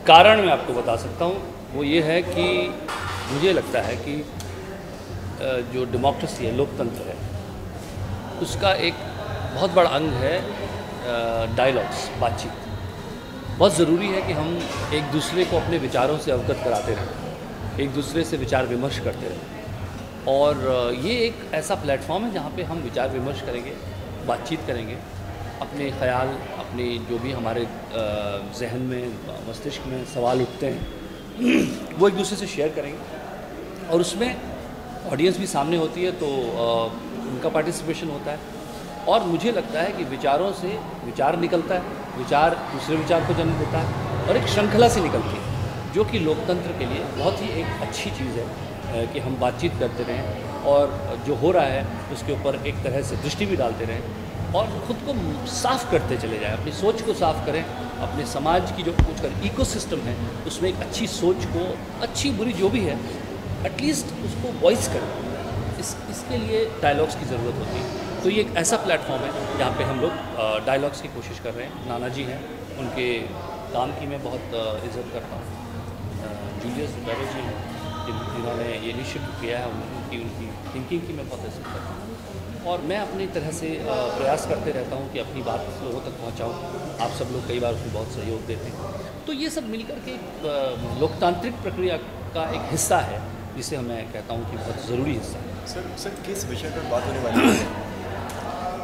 कारण मैं आपको बता सकता हूँ, वो ये है कि मुझे लगता है कि जो डेमोक्रेसी है, लोकतंत्र है, उसका एक बहुत बड़ा अंग है डायलॉग्स, बातचीत। बहुत ज़रूरी है कि हम एक दूसरे को अपने विचारों से अवगत कराते रहें, एक दूसरे से विचार विमर्श करते रहें। और ये एक ऐसा प्लेटफॉर्म है जहाँ पे हम विचार विमर्श करेंगे, बातचीत करेंगे, अपने ख़याल, अपने जो भी हमारे जहन में, मस्तिष्क में सवाल उठते हैं वो एक दूसरे से शेयर करेंगे। और उसमें ऑडियंस भी सामने होती है, तो उनका पार्टिसिपेशन होता है। और मुझे लगता है कि विचारों से विचार निकलता है, विचार दूसरे विचार को जन्म देता है, और एक श्रृंखला से निकलती है, जो कि लोकतंत्र के लिए बहुत ही एक अच्छी चीज़ है कि हम बातचीत करते रहें और जो हो रहा है उसके ऊपर एक तरह से दृष्टि भी डालते रहें और ख़ुद को साफ़ करते चले जाएं, अपनी सोच को साफ़ करें, अपने समाज की जो कुछ इकोसिस्टम है उसमें एक अच्छी सोच को, अच्छी बुरी जो भी है, एटलीस्ट उसको वॉइस करें। इसके लिए डायलॉग्स की ज़रूरत होती है। तो ये एक ऐसा प्लेटफॉर्म है जहाँ पे हम लोग डायलॉग्स की कोशिश कर रहे हैं। नाना जी हैं, उनके काम की मैं बहुत इज़्ज़त करता हूँ। जूलियस बैरो जी हैं, जिन्होंने ये इनिशिएटिव किया है, उनकी थिंकिंग की मैं बहुत इज़्ज़त करता हूँ। और मैं अपनी तरह से प्रयास करते रहता हूँ कि अपनी बात लोगों तक पहुँचाऊँ। आप सब लोग कई बार उसमें बहुत सहयोग देते हैं। तो ये सब मिलकर के लोकतांत्रिक प्रक्रिया का एक हिस्सा है, जिसे मैं कहता हूँ कि बहुत ज़रूरी हिस्सा है। सर किस विषय पर बात होने वाली है?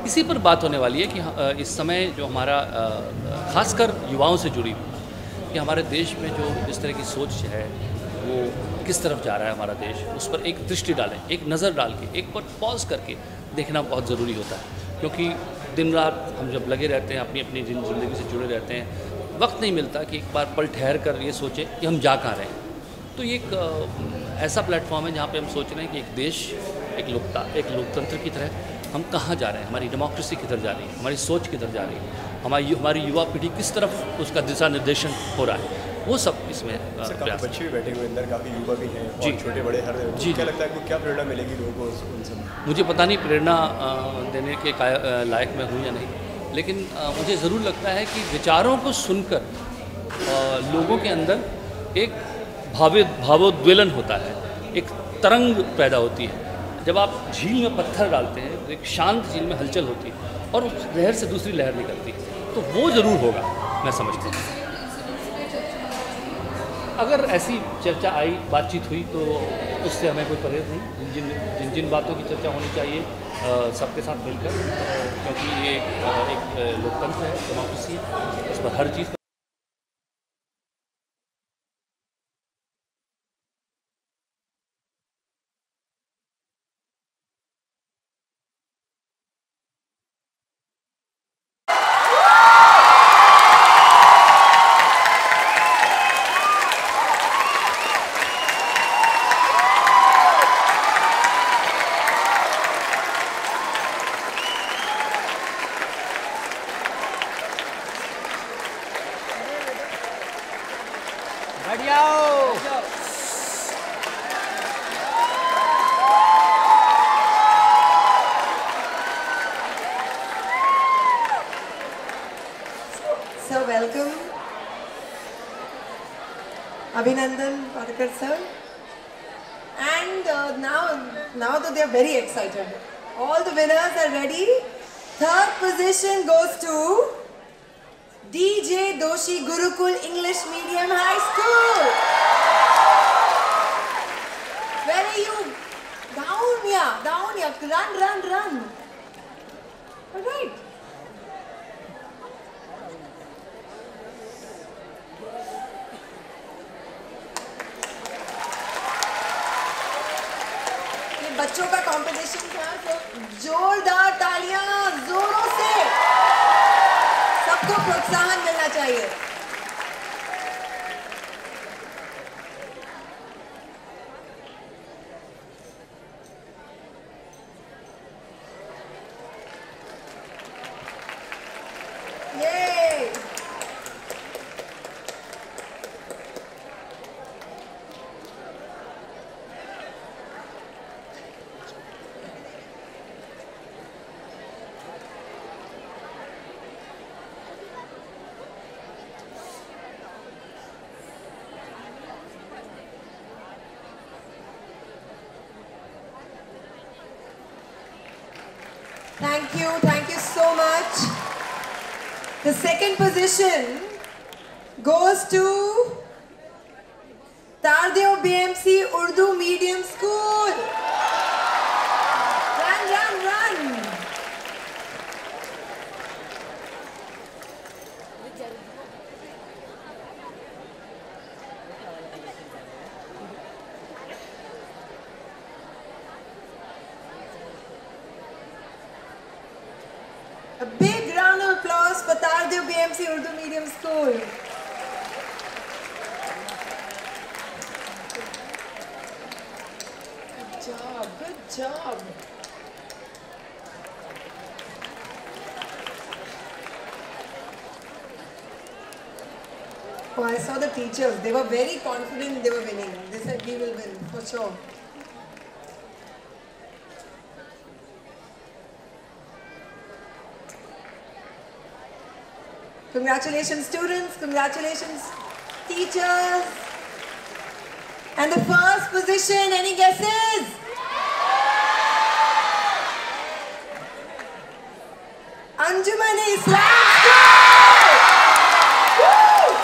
इसी पर बात होने वाली है कि इस समय जो हमारा खासकर युवाओं से जुड़ी हुई कि हमारे देश में जो इस तरह की सोच है वो किस तरफ जा रहा है हमारा देश, उस पर एक दृष्टि डालें, एक नज़र डाल के, एक पर पॉज करके देखना बहुत ज़रूरी होता है। क्योंकि दिन रात हम जब लगे रहते हैं, अपनी अपनी ज़िंदगी से जुड़े रहते हैं, वक्त नहीं मिलता कि एक बार पल ठहर कर ये सोचें कि हम जा कहाँ रहे हैं। तो ये एक ऐसा प्लेटफॉर्म है जहाँ पे हम सोच रहे हैं कि एक देश, एक लोकतंत्र की तरह हम कहाँ जा रहे हैं, हमारी डेमोक्रेसी किधर जा रही है, हमारी सोच किधर जा रही है, हमारी युवा पीढ़ी किस तरफ उसका दिशा निर्देशन हो रहा है, वो सब इसमें काफ़ी बच्चे भी बैठे हुए अंदर, काफ़ी युवा भी हैं जी, और छोटे बड़े हर जी, क्या लगता है आपको, क्या प्रेरणा मिलेगी लोगों को उन सब? मुझे पता नहीं प्रेरणा देने के लायक मैं हूँ या नहीं, लेकिन मुझे ज़रूर लगता है कि विचारों को सुनकर लोगों के अंदर एक भावोद्वेलन होता है, एक तरंग पैदा होती है। जब आप झील में पत्थर डालते हैं तो एक शांत झील में हलचल होती है और उस लहर से दूसरी लहर निकलती है, तो वो ज़रूर होगा, मैं समझता हूँ। अगर ऐसी चर्चा आई, बातचीत हुई, तो उससे हमें कोई परहेज नहीं। जिन जिन बातों की चर्चा होनी चाहिए सबके साथ मिलकर, क्योंकि ये एक लोकतंत्र है, डेमोक्रेसी है, इस पर हर चीज़ So welcome, Abhinandan Parakar sir, and now that they are very excited, all the winners are ready. Third position goes to DJ Doshi Gurukul English Medium High School. Where are you? Down, yeah, run. All right. बच्चों का competition था, तो जोरदार तालियां, जोरों से सबको प्रोत्साहन मिलना चाहिए। Thank you so much. The second position goes to Tardeo BMC Urdu Medium School. Run, run, run. A big round of applause for Tardeo BMC Urdu Medium School. Good job. Oh, I saw the teachers. They were very confident they were winning. They said we will win, for sure. Congratulations students, congratulations teachers. And the first position, any guesses? Anjuman Islam School! Woo!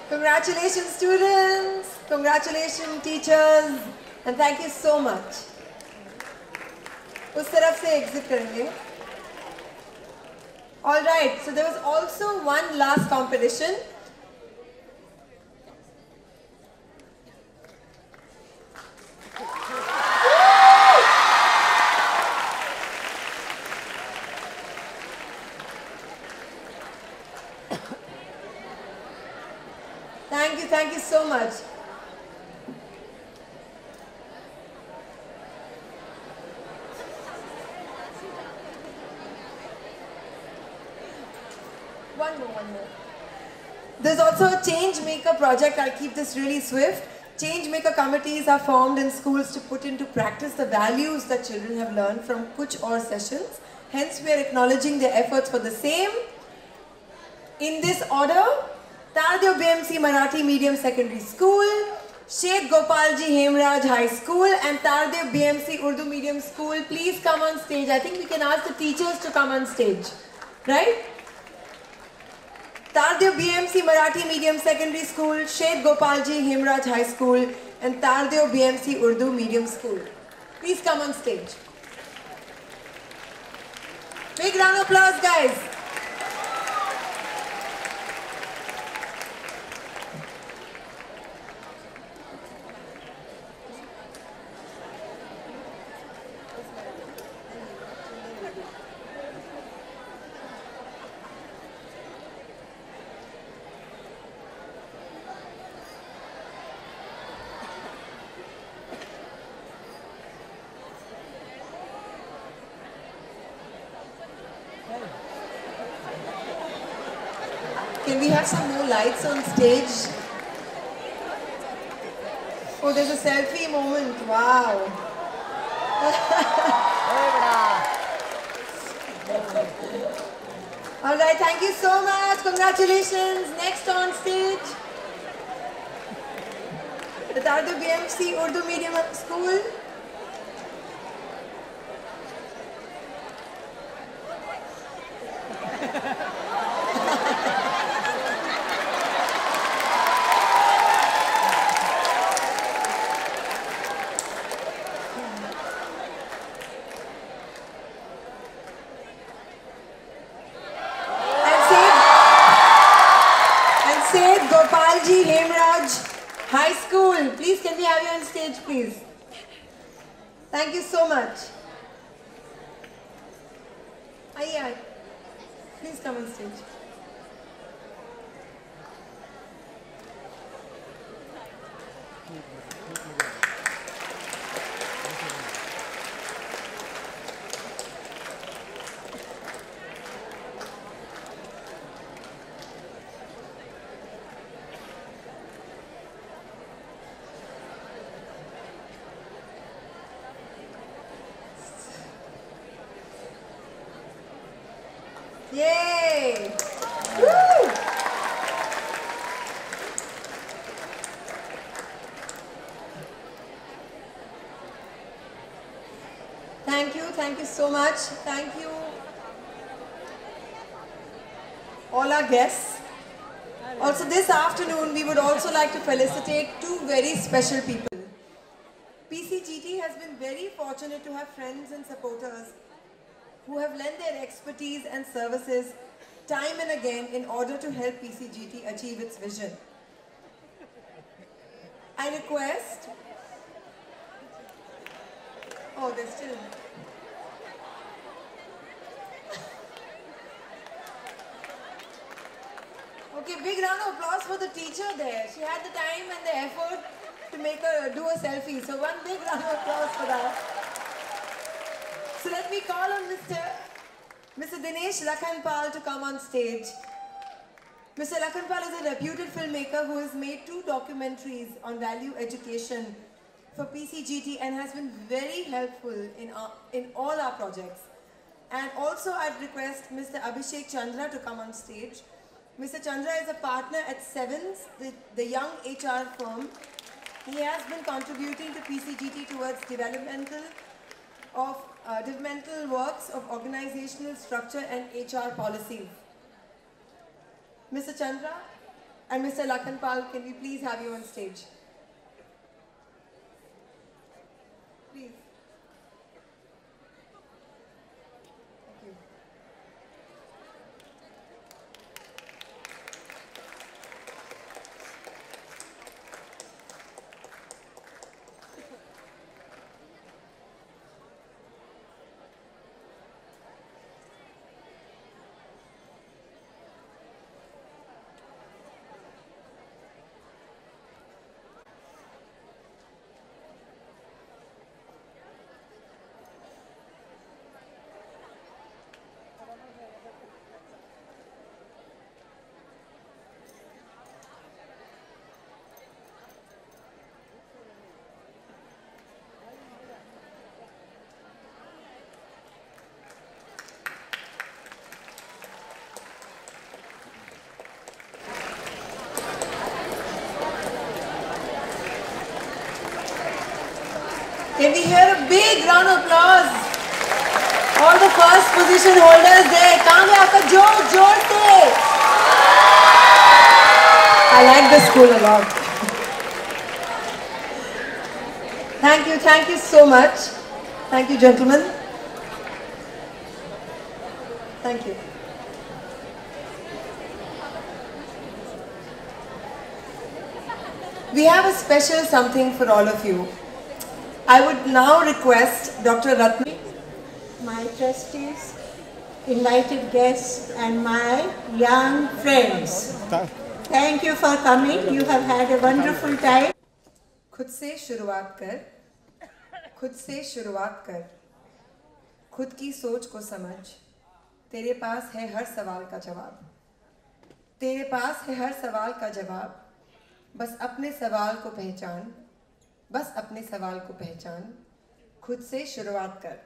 Congratulations students, congratulations teachers, and thank you so much. उस तरफ से exit करेंगे. All right, so there was also one last competition. Thank you so much. One more. There's also a change maker project. I'll keep this really swift. Change maker committees are formed in schools to put into practice the values that children have learned from Kuch Aur sessions. Hence, we are acknowledging their efforts for the same. In this order, Tardeo BMC Marathi Medium Secondary School, Sheikh Gopalji Hemraj High School, and Tardeo BMC Urdu Medium School. Please come on stage. I think we can ask the teachers to come on stage. Right? Tardeo BMC Marathi Medium Secondary School, Sheikh Gopalji Hemraj High School, and Tardeo BMC Urdu Medium School. Please come on stage. Big round of applause, guys. Can we have some more lights on stage? Oh, there's a selfie moment. Wow. All right, thank you so much. Congratulations. Next on stage, the Tardeo BMC Urdu Medium School. Seth Gopalji Hemraj High School. Please, can we have you on stage, please? Thank you so much. Aye. Please come on stage. Yay! Woo! Thank you so much. Thank you all our guests. Also this afternoon we would also like to felicitate two very special people. PCGT has been very fortunate to have friends and supporters who have lent their expertise and services time and again in order to help PCGT achieve its vision. I request... Oh, they're still... Okay, big round of applause for the teacher there. She had the time and the effort to make her do a selfie. So one big round of applause for that. So let me call on Mr. Dinesh Lakhanpal to come on stage. Mr. Lakhanpal is a reputed filmmaker who has made 2 documentaries on value education for PCGT and has been very helpful in all our projects. And also I'd request Mr. Abhishek Chandra to come on stage. Mr. Chandra is a partner at Sevens, the young HR firm. He has been contributing to PCGT towards developmental works of organizational structure and HR policies. Mr. Chandra and Mr. Lakhanpal, can we please have you on stage? Please. Thank you. Can we hear a big round of applause? All the first position holders there. कहाँ है आपका जोर से? I like the school a lot. Thank you so much. Thank you, gentlemen. Thank you. We have a special something for all of you. I would now request Dr. Ratna, my trustees, invited guests and my young friends. Thank you for coming. You have had a wonderful time. खुद से शुरुआत कर, खुद की सोच को समझ, तेरे पास है हर सवाल का जवाब, बस अपने सवाल को पहचान, खुद से शुरुआत कर,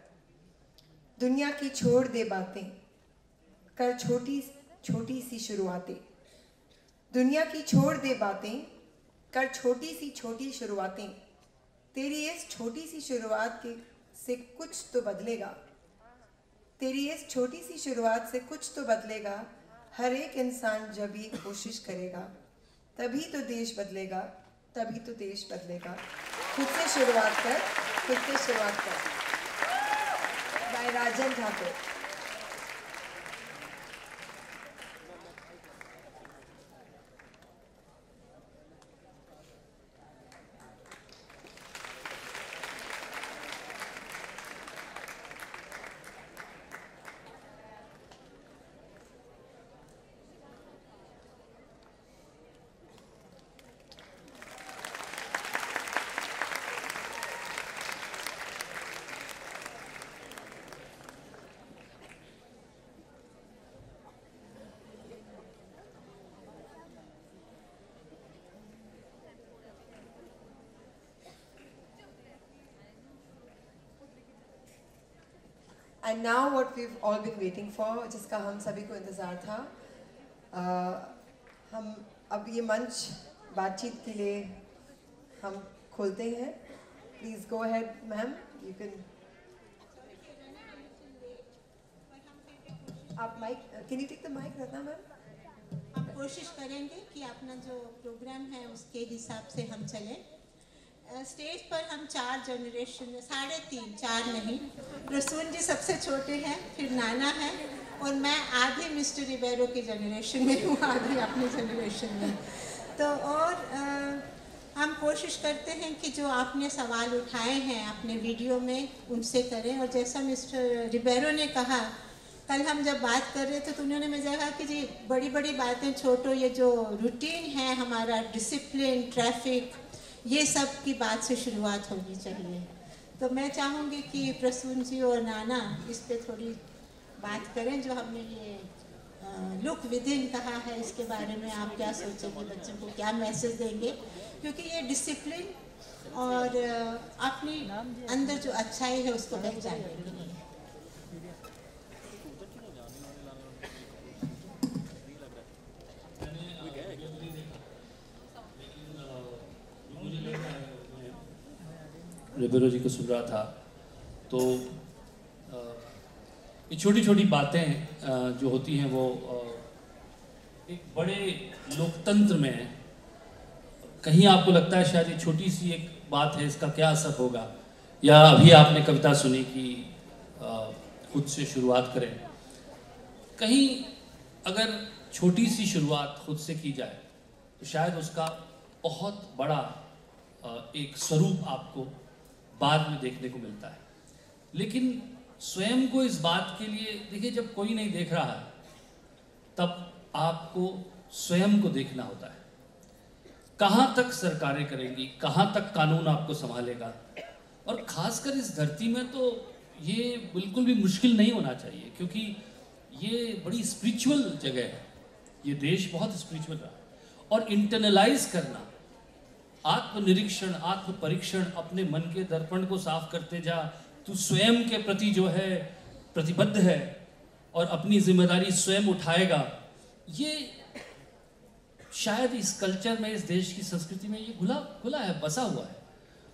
दुनिया की छोड़ दे बातें, कर छोटी सी शुरुआतें, दुनिया की छोड़ दे बातें, कर छोटी शुरुआतें, तेरी इस छोटी सी शुरुआत से कुछ तो बदलेगा, तेरी इस छोटी सी शुरुआत से कुछ तो बदलेगा, हर एक इंसान जब ये कोशिश करेगा, तभी तो देश बदलेगा, खुद से शुरुआत कर, by Rajan Thakur. And now what we've all been waiting for, जिसका हम सभी को इंतज़ार था, हम अब ये मंच बातचीत के लिए हम खोलते हैं. Please go ahead, ma'am. You can. आप mic, can you take the mic, Ratna ma'am? हम कोशिश करेंगे कि अपना जो प्रोग्राम है उसके हिसाब से हम चलें. स्टेज पर हम 4 जनरेशन में, 3.5 4 नहीं, प्रसून जी सबसे छोटे हैं, फिर नाना है और मैं आधे मिस्टर रिबेरो की जनरेशन में हूँ, आधे अपनी जनरेशन में. तो और हम कोशिश करते हैं कि जो आपने सवाल उठाए हैं अपने वीडियो में उनसे करें. और जैसा मिस्टर रिबेरो ने कहा, कल हम जब बात कर रहे थे तो उन्होंने मुझे कहा कि जी बड़ी बड़ी बातें छोड़ो, ये जो रूटीन है हमारा, डिसिप्लिन, ट्रैफिक, ये सब की बात से शुरुआत होनी चाहिए. तो मैं चाहूँगी कि प्रसून जी और नाना इस पे थोड़ी बात करें. जो हमने ये लुक विद इन कहा है, इसके बारे में आप क्या सोचेंगे, बच्चों को क्या मैसेज देंगे, क्योंकि ये डिसिप्लिन और अपनी अंदर जो अच्छाई है उसको पहचानने के लिए. रिबेरो जी को सुन रहा था तो ये छोटी छोटी बातें जो होती हैं वो एक बड़े लोकतंत्र में कहीं आपको लगता है शायद ये छोटी सी एक बात है, इसका क्या असर होगा. या अभी आपने कविता सुनी कि खुद से शुरुआत करें. कहीं अगर छोटी सी शुरुआत खुद से की जाए तो शायद उसका बहुत बड़ा एक स्वरूप आपको बाद में देखने को मिलता है. लेकिन स्वयं को इस बात के लिए देखिए, जब कोई नहीं देख रहा है तब आपको स्वयं को देखना होता है. कहाँ तक सरकारें करेंगी, कहाँ तक कानून आपको संभालेगा. और खासकर इस धरती में तो ये बिल्कुल भी मुश्किल नहीं होना चाहिए, क्योंकि ये बड़ी स्पिरिचुअल जगह है. ये देश बहुत स्पिरिचुअल रहा है. और इंटरनलाइज करना, आत्मनिरीक्षण, आत्म परीक्षण, अपने मन के दर्पण को साफ करते जा. तू स्वयं के प्रति जो है प्रतिबद्ध है और अपनी जिम्मेदारी स्वयं उठाएगा. ये शायद इस कल्चर में, इस देश की संस्कृति में ये घुला है, बसा हुआ है.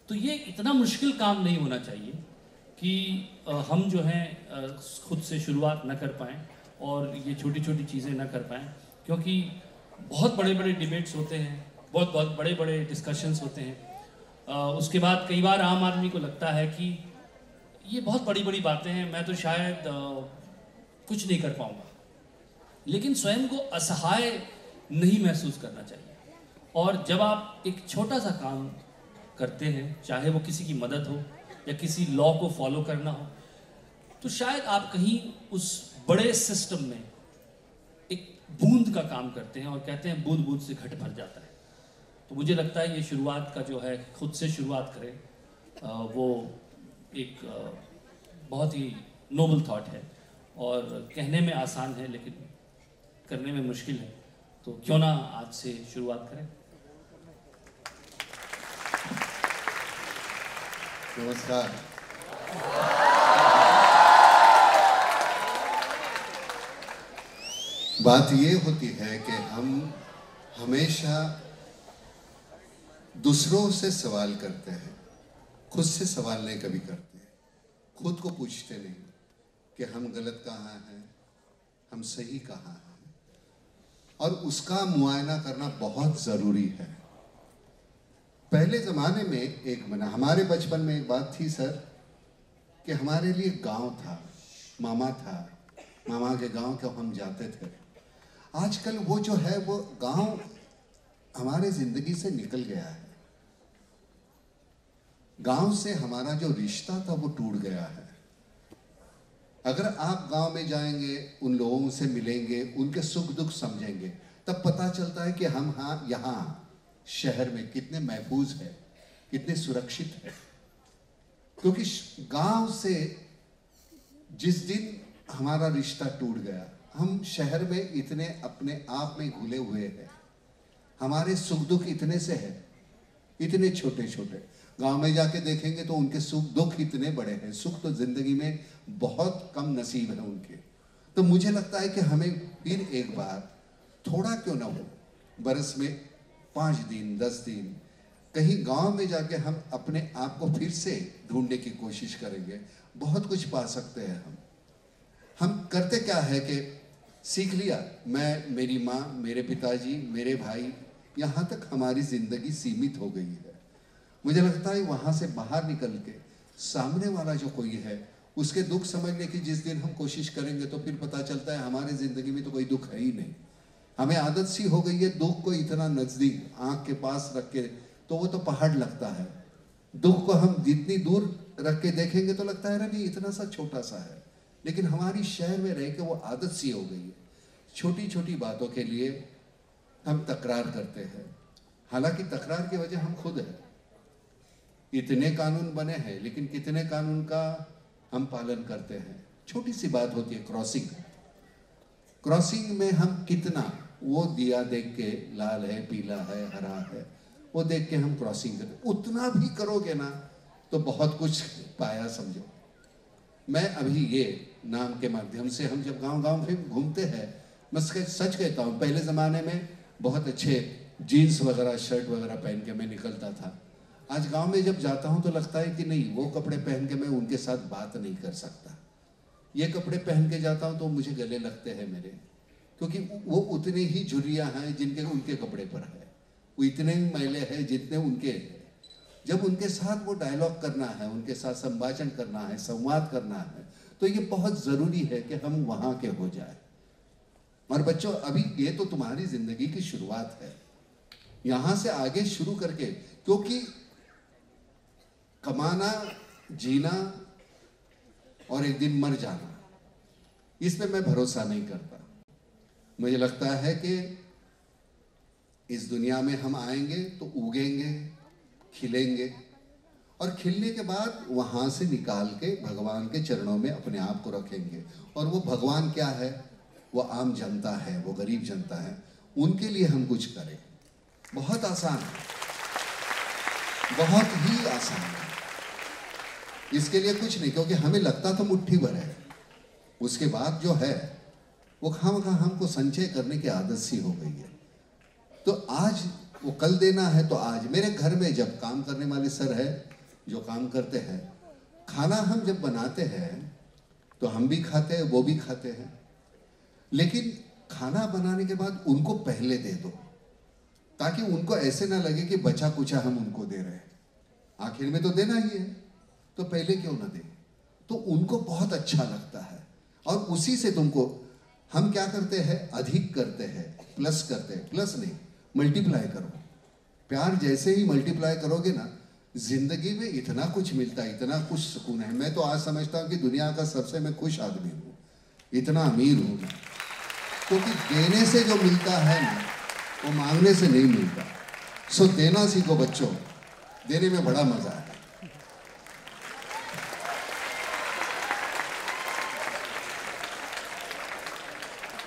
तो ये इतना मुश्किल काम नहीं होना चाहिए कि हम जो हैं खुद से शुरुआत न कर पाएँ और ये छोटी छोटी चीज़ें न कर पाएँ. क्योंकि बहुत बड़े बड़े डिबेट्स होते हैं, बहुत बड़े बड़े डिस्कशंस होते हैं. उसके बाद कई बार आम आदमी को लगता है कि ये बहुत बड़ी बड़ी बातें हैं, मैं तो शायद कुछ नहीं कर पाऊँगा. लेकिन स्वयं को असहाय नहीं महसूस करना चाहिए. और जब आप एक छोटा सा काम करते हैं, चाहे वो किसी की मदद हो या किसी लॉ को फॉलो करना हो, तो शायद आप कहीं उस बड़े सिस्टम में एक बूंद का काम करते हैं. और कहते हैं बूंद बूंद से घट भर जाता है. तो मुझे लगता है ये शुरुआत का जो है, खुद से शुरुआत करें, वो एक बहुत ही नोबल थॉट है. और कहने में आसान है लेकिन करने में मुश्किल है. तो क्यों ना आज से शुरुआत करें. नमस्कार. बात ये होती है कि हम हमेशा दूसरों से सवाल करते हैं, खुद से सवाल नहीं कभी करते. खुद को पूछते नहीं कि हम गलत कहाँ हैं, हम सही कहाँ हैं. और उसका मुआयना करना बहुत ज़रूरी है. पहले ज़माने में एक बना, हमारे बचपन में एक बात थी सर, कि हमारे लिए गांव था, मामा था, मामा के गांव को हम जाते थे. आजकल वो जो है वो गांव हमारे ज़िंदगी से निकल गया है. गांव से हमारा जो रिश्ता था वो टूट गया है. अगर आप गांव में जाएंगे, उन लोगों से मिलेंगे, उनके सुख दुख समझेंगे, तब पता चलता है कि हम यहाँ शहर में कितने महफूज है, कितने सुरक्षित है. क्योंकि गांव से जिस दिन हमारा रिश्ता टूट गया, हम शहर में इतने अपने आप में घुले हुए हैं, हमारे सुख दुख इतने से है इतने छोटे छोटे। गांव में जाके देखेंगे तो उनके सुख दुख इतने बड़े हैं। सुख तो जिंदगी में बहुत कम नसीब है उनके। तो मुझे लगता है कि हमें फिर एक बार थोड़ा क्यों ना हो, बरस में 5 दिन 10 दिन कहीं गांव में जाके हम अपने आप को फिर से ढूंढने की कोशिश करेंगे। बहुत कुछ पा सकते हैं हम करते क्या है कि सीख लिया, मैं, मेरी माँ, मेरे पिताजी, मेरे भाई, यहाँ तक हमारी ज़िंदगी सीमित हो गई है। मुझे लगता है वहाँ से बाहर निकल के सामने वाला जो कोई है उसके दुख समझने की जिस दिन हम कोशिश करेंगे तो फिर पता चलता है हमारी ज़िंदगी में तो कोई दुख है ही नहीं। हमें आदत सी हो गई है दुख को इतना नज़दीक आँख के पास रख के, तो वो तो पहाड़ लगता है। दुख को हम जितनी दूर रख के देखेंगे तो लगता है नहीं इतना सा छोटा सा है। लेकिन हमारी शहर में रह के वो आदत सी हो गई है। छोटी छोटी बातों के लिए हम तकरार करते हैं, हालांकि तकरार की वजह हम खुद हैं। इतने कानून बने हैं लेकिन कितने कानून का हम पालन करते हैं। छोटी सी बात होती है क्रॉसिंग। क्रॉसिंग में हम कितना वो दिया देख के लाल है, पीला है, हरा है, वो देख के हम क्रॉसिंग करते। उतना भी करोगे ना तो बहुत कुछ पाया समझो। मैं अभी ये नाम के माध्यम से हम जब गांव-गांव में घूमते हैं, मैं सच कहता हूँ पहले ज़माने में बहुत अच्छे जीन्स वगैरह शर्ट वगैरह पहन के मैं निकलता था। आज गांव में जब जाता हूँ तो लगता है कि नहीं, वो कपड़े पहन के मैं उनके साथ बात नहीं कर सकता। ये कपड़े पहन के जाता हूँ तो मुझे गले लगते हैं मेरे, क्योंकि वो उतने ही झुर्रियाँ हैं जिनके उनके कपड़े पर है, वो इतने ही मैले हैं जितने उनके हैं। जब उनके साथ वो डायलॉग करना है, उनके साथ संभाषण करना है, संवाद करना है, तो ये बहुत ज़रूरी है कि हम वहाँ के हो जाए। और बच्चों अभी ये तो तुम्हारी ज़िंदगी की शुरुआत है, यहाँ से आगे शुरू करके, क्योंकि कमाना, जीना और एक दिन मर जाना, इस पे मैं भरोसा नहीं करता। मुझे लगता है कि इस दुनिया में हम आएंगे तो उगेंगे, खिलेंगे, और खिलने के बाद वहाँ से निकाल के भगवान के चरणों में अपने आप को रखेंगे। और वो भगवान क्या है? वो आम जनता है, वो गरीब जनता है, उनके लिए हम कुछ करें। बहुत आसान है, बहुत ही आसान है। इसके लिए कुछ नहीं, क्योंकि हमें लगता तो मुट्ठी भर है, उसके बाद जो है वो खामखा हमको संचय करने की आदत सी हो गई है। तो आज वो कल देना है तो आज। मेरे घर में जब काम करने वाले सर है जो काम करते हैं, खाना हम जब बनाते हैं तो हम भी खाते हैं, वो भी खाते हैं, लेकिन खाना बनाने के बाद उनको पहले दे दो, ताकि उनको ऐसे ना लगे कि बचा कुचा हम उनको दे रहे हैं। आखिर में तो देना ही है, तो पहले क्यों ना दे? तो उनको बहुत अच्छा लगता है। और उसी से तुमको हम क्या करते हैं, अधिक करते हैं, प्लस करते हैं। प्लस नहीं, मल्टीप्लाई करो। प्यार जैसे ही मल्टीप्लाई करोगे ना, जिंदगी में इतना कुछ मिलता है, इतना कुछ सुकून है। मैं तो आज समझता हूँ कि दुनिया का सबसे मैं खुश आदमी हूँ, इतना अमीर हूँ मैं, क्योंकि देने से जो मिलता है ना, वो मांगने से नहीं मिलता। सो देना सीखो बच्चों, देने में बड़ा मजा है।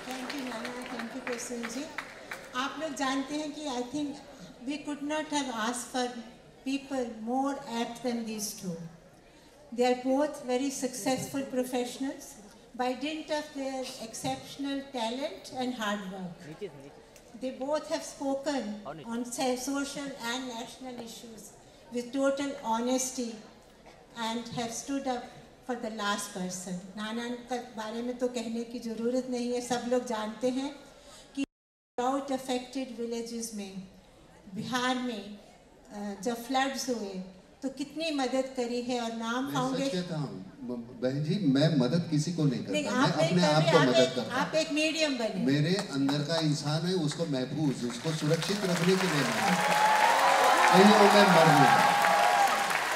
Thank you Nana, thank you Prasoon ji. आप लोग जानते हैं कि I think we could not have asked for people more apt than these two. They are both very successful professionals by dint of their exceptional talent and hard work. They both have spoken on social and national issues with total honesty and have stood up for the last person. नाना के बारे में तो कहने की ज़रूरत नहीं है, सब लोग जानते हैं कि drought affected villages में, बिहार में जब फ्लड्स हुए तो कितनी मदद करी है। और नाम मैं सच कहता हूँ बहन जी, मैं मदद किसी को नहीं करता, मैं अपने आप को मदद करता हूँ। आप एक मीडियम बने। मेरे अंदर का इंसान है, उसको महफूज, उसको सुरक्षित रखने के लिए कहीं वो मैं मर नहीं।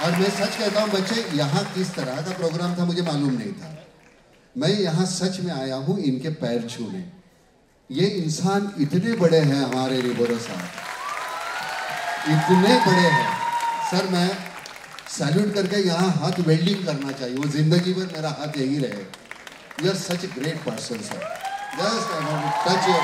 और मैं सच कहता हूँ बच्चे, यहाँ किस तरह का प्रोग्राम था मुझे मालूम नहीं था। मैं यहाँ सच में आया हूँ इनके पैर छूने। ये इंसान इतने बड़े हैं, हमारे रिबोरो साहब इतने बड़े हैं सर, मैं सैल्यूट करके यहाँ हाथ वेल्डिंग करना चाहिए, वो जिंदगी भर मेरा हाथ यही रहे। You are such a great person sir, just touch your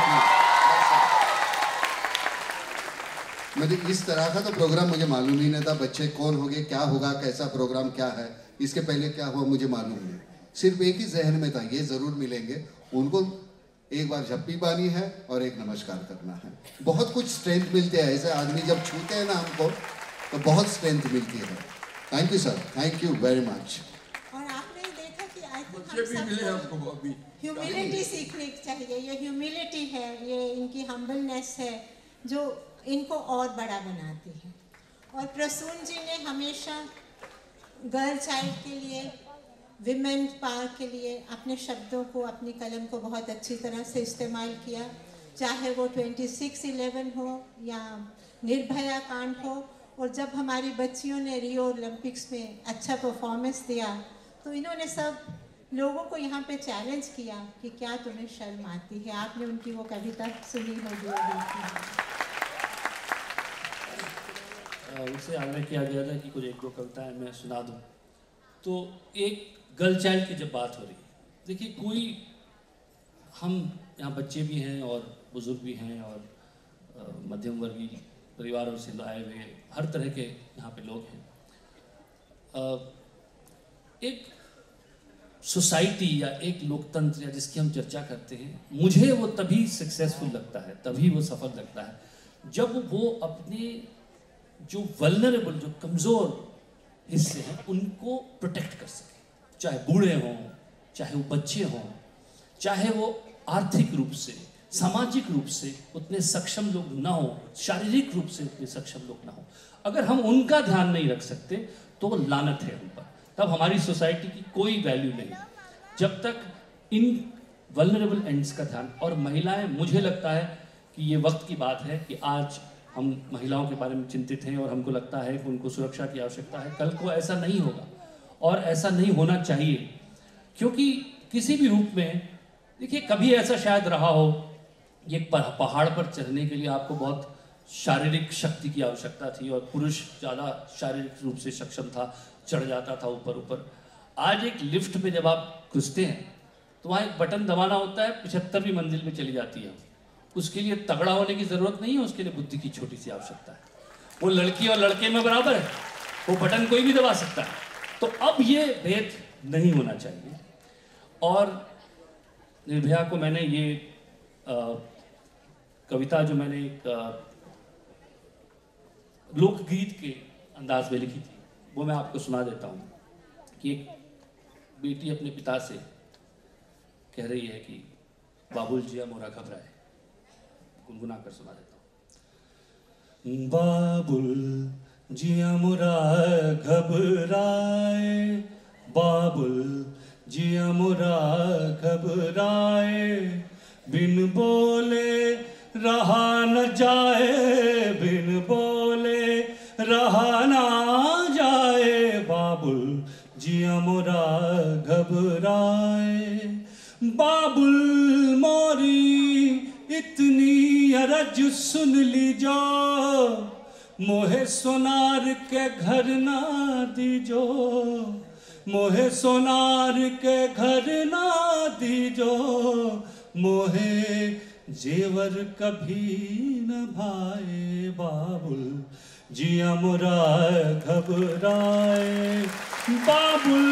मुझे इस तरह का तो प्रोग्राम मुझे मालूम ही नहीं था। बच्चे कौन होंगे, क्या होगा, कैसा प्रोग्राम क्या है, इसके पहले क्या हुआ मुझे मालूम नहीं। सिर्फ एक ही जहन में था, ये ज़रूर मिलेंगे उनको, एक बार झप्पी पानी है और एक नमस्कार करना है। बहुत कुछ स्ट्रेंथ मिलती है, ऐसे आदमी जब छूते हैं ना हमको तो बहुत स्ट्रेंथ मिलती है। Thank you sir, thank you very much. और आपने देखा कि आई थिंक हम सबको ह्यूमिलिटी सीखनी चाहिए। ये ह्यूमिलिटी है, ये इनकी हम्बलनेस है जो इनको और बड़ा बनाती है। और प्रसून जी ने हमेशा गर्ल चाइल्ड के लिए, विमेन पावर के लिए अपने शब्दों को, अपनी कलम को बहुत अच्छी तरह से इस्तेमाल किया। चाहे वो 26/11 हो या निर्भया कांड हो। और जब हमारी बच्चियों ने रियो ओलंपिक्स में अच्छा परफॉर्मेंस दिया तो इन्होंने सब लोगों को यहाँ पे चैलेंज किया कि क्या तुम्हें शर्म आती है। आपने उनकी वो कविता सुनी होगी। उनसे आग्रह किया गया था कि कुछ 1-2 कविताएं मैं सुना दूं। तो एक गर्ल चाइल्ड की जब बात हो रही है, देखिए कोई, हम यहाँ बच्चे भी हैं और बुज़ुर्ग भी हैं और मध्यम वर्गीय परिवारों से आए हुए हर तरह के यहाँ पे लोग हैं। एक सोसाइटी या एक लोकतंत्र या जिसकी हम चर्चा करते हैं, मुझे वो तभी सक्सेसफुल लगता है, तभी वो सफल लगता है जब वो अपने जो वल्नरेबल, जो कमज़ोर हिस्से हैं उनको प्रोटेक्ट कर सके। चाहे बूढ़े हों, चाहे वो बच्चे हों, चाहे वो आर्थिक रूप से, सामाजिक रूप से उतने सक्षम लोग ना हो, शारीरिक रूप से उतने सक्षम लोग ना हो। अगर हम उनका ध्यान नहीं रख सकते तो वो लानत है हम पर। तब हमारी सोसाइटी की कोई वैल्यू नहीं, जब तक इन वल्नरेबल एंड्स का ध्यान। और महिलाएं, मुझे लगता है कि ये वक्त की बात है कि आज हम महिलाओं के बारे में चिंतित हैं और हमको लगता है कि उनको सुरक्षा की आवश्यकता है। कल को ऐसा नहीं होगा और ऐसा नहीं होना चाहिए, क्योंकि किसी भी रूप में, देखिए कभी ऐसा शायद रहा हो, ये पहाड़ पर चढ़ने के लिए आपको बहुत शारीरिक शक्ति की आवश्यकता थी और पुरुष ज़्यादा शारीरिक रूप से सक्षम था, चढ़ जाता था ऊपर। आज एक लिफ्ट में जब आप घुसते हैं तो वहाँ एक बटन दबाना होता है, 75वीं मंजिल में चली जाती है। उसके लिए तगड़ा होने की ज़रूरत नहीं है, उसके लिए बुद्धि की छोटी सी आवश्यकता है। वो लड़की और लड़के में बराबर है, वो बटन कोई भी दबा सकता है। तो अब ये भेद नहीं होना चाहिए। और निर्भया को मैंने ये कविता जो मैंने एक लोकगीत के अंदाज में लिखी थी, वो मैं आपको सुना देता हूँ कि एक बेटी अपने पिता से कह रही है कि बाबुल जिया मोरा घबराए। गुनगुना कर सुना देता हूँ। बाबुल जिया मोरा घबराए, बाबुल जिया मोरा घबराए, बिन बोले रहा न जाए, बिन बोले रहा न जाए, बाबुल जिया मोरा घबराए। बाबुल मोरी इतनी अरज सुन लीजो, मोहे सोनार के घर ना दीजो, मोहे सोनार के घर ना दीजो, मोहे जेवर कभी न भाए, बाबुल जिया मोरा घबराए। बाबुल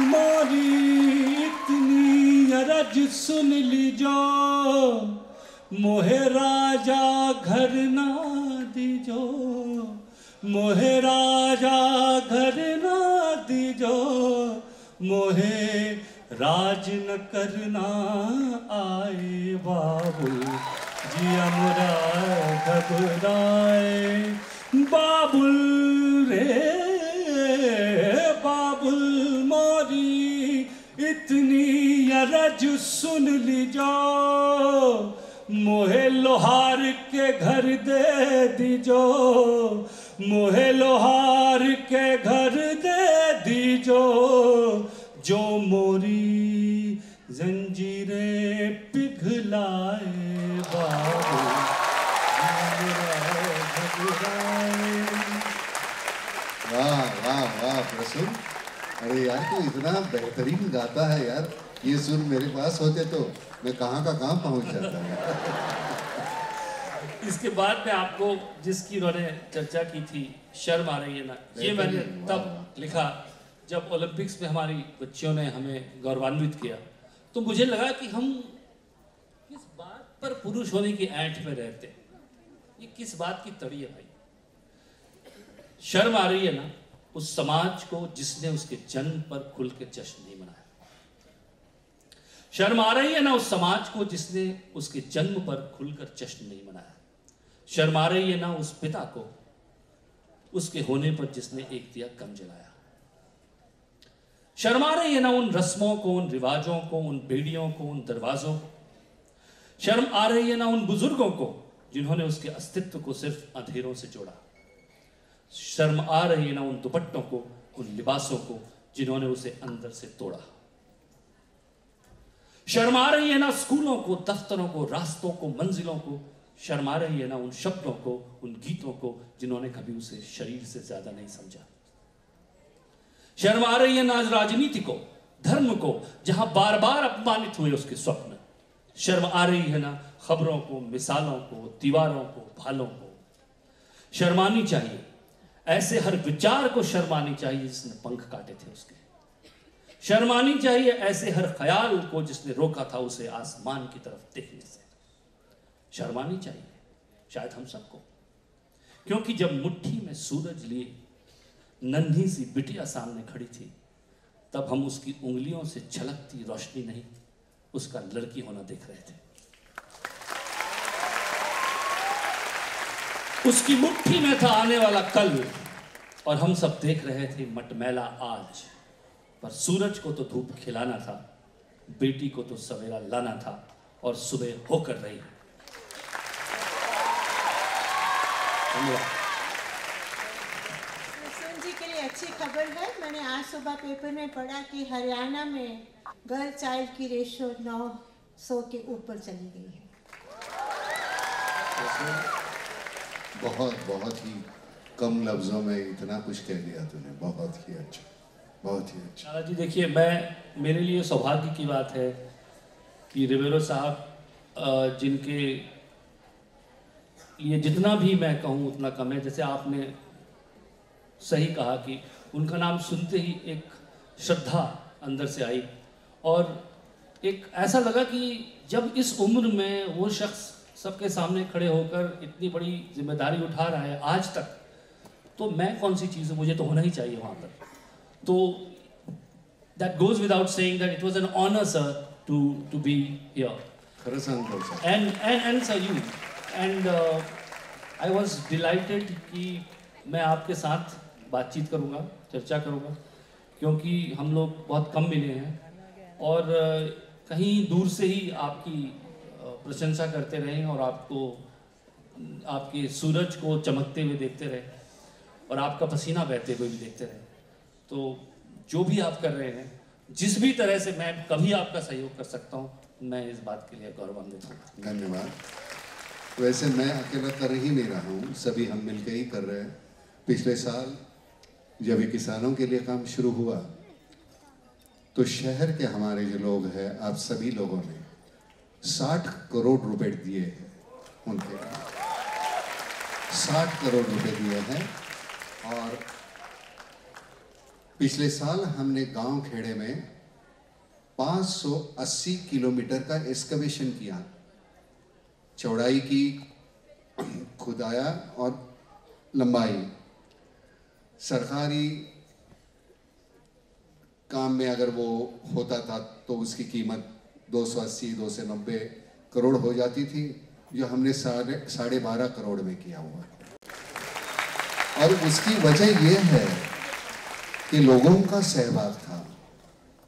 मोरी इतनी अरज सुन लीजो, मोहे राजा घर ना दीजो, मोहे राजा घर ना दीजो, मोहे राज न करना आए, बाबुल जिया मोरा घबराए। बाबुल रे बाबुल मोरी इतनी अरज सुन लीजो, मोहे लोहार के घर दे दीजो, मोहे लोहार के घर दे दीजो, जो मोरी जंजीरें पिघलाए, बाबुल वाह वाह वाह प्रसून, अरे यार तू इतना बेहतरीन गाता है यार। ये सुर मेरे पास होते तो मैं कहाँ का कहाँ पहुँच जाता है। इसके बाद में आपको जिसकी उन्होंने चर्चा की थी, शर्म आ रही है ना, ये मैंने तब लिखा जब ओलंपिक्स में हमारी बच्चियों ने हमें गौरवान्वित किया। तो मुझे लगा कि हम किस बात पर पुरुष होने की ऐंठ में रहते हैं, ये किस बात की तड़ी है भाई। शर्म आ रही है ना उस समाज को जिसने उसके जन्म पर खुल के जश्न नहीं मनाया। शर्म आ रही है ना उस समाज को जिसने उसके जन्म पर खुलकर जश्न नहीं मनाया। शर्म आ रही है ना उस पिता को उसके होने पर जिसने एक दिया कम जलाया। शर्म आ रही है ना उन रस्मों को, उन रिवाजों को, उन बेड़ियों को, उन दरवाजों को। शर्म आ रही है ना उन बुजुर्गों को जिन्होंने उसके अस्तित्व को सिर्फ अंधेरों से जोड़ा। शर्म आ रही है ना उन दुपट्टों को, उन लिबासों को जिन्होंने उसे अंदर से तोड़ा। शर्म आ रही है ना स्कूलों को, दफ्तरों को, रास्तों को, मंजिलों को। शर्म आ रही है ना उन शब्दों को, उन गीतों को जिन्होंने कभी उसे शरीर से ज्यादा नहीं समझा। शर्म आ रही है ना राजनीति को, धर्म को, जहां बार बार अपमानित हुए उसके स्वप्न। शर्म आ रही है ना खबरों को, मिसालों को, दीवारों को, भालों को। शर्मानी चाहिए ऐसे हर विचार को, शर्मानी चाहिए जिसने पंख काटे थे उसके। शर्मानी चाहिए ऐसे हर ख्याल को जिसने रोका था उसे आसमान की तरफ देखने से। शर्मानी चाहिए शायद हम सबको, क्योंकि जब मुट्ठी में सूरज लिए नन्ही सी बिटिया सामने खड़ी थी, तब हम उसकी उंगलियों से झलकती रोशनी नहीं, उसका लड़की होना देख रहे थे। उसकी मुट्ठी में था आने वाला कल, और हम सब देख रहे थे मटमैला आज। पर सूरज को तो धूप खिलाना था, बेटी को तो सवेरा लाना था, और सुबह होकर रही। प्रसून जी के लिए अच्छी खबर है। मैंने आज सुबह पेपर में पढ़ा कि हरियाणा में गर्ल चाइल्ड की रेशो 900 के ऊपर चली गई है। बहुत बहुत ही कम लफ्जों में इतना कुछ कह दिया तूने। बहुत ही अच्छा, बहुत ही अच्छा। नाना जी देखिए, मेरे लिए सौभाग्य की बात है कि रिबेरो साहब जिनके लिए जितना भी मैं कहूँ उतना कम है। जैसे आपने सही कहा कि उनका नाम सुनते ही एक श्रद्धा अंदर से आई, और एक ऐसा लगा कि जब इस उम्र में वो शख्स सबके सामने खड़े होकर इतनी बड़ी जिम्मेदारी उठा रहा है आज तक, तो मैं कौन सी चीज़ है, मुझे तो होना ही चाहिए वहाँ पर। तो that goes without saying that it was an honor, sir, to be here. And sir, you and I was delighted कि मैं आपके साथ बातचीत करूँगा, चर्चा करूँगा, क्योंकि हम लोग बहुत कम मिले हैं और कहीं दूर से ही आपकी प्रशंसा करते रहे और आपको, आपके सूरज को चमकते हुए देखते रहे और आपका पसीना बहते हुए भी देखते रहे। तो जो भी आप कर रहे हैं, जिस भी तरह से मैं कभी आपका सहयोग कर सकता हूँ, मैं इस बात के लिए गौरवान्वित हूँ। धन्यवाद। वैसे मैं अकेला कर ही नहीं रहा हूँ, सभी हम मिलकर ही कर रहे हैं। पिछले साल जब ये किसानों के लिए काम शुरू हुआ तो शहर के हमारे जो लोग हैं, आप सभी लोगों ने 60 करोड़ रुपए दिए हैं उनके लिए, 60 करोड़ रुपए दिए हैं। और पिछले साल हमने गांव खेड़े में 580 किलोमीटर का एक्सकवेशन किया, चौड़ाई की, खुदाया और लंबाई। सरकारी काम में अगर वो होता था तो उसकी कीमत 280-290 करोड़ हो जाती थी, जो हमने 12.5 करोड़ में किया हुआ। और उसकी वजह ये है कि लोगों का सहभाग था,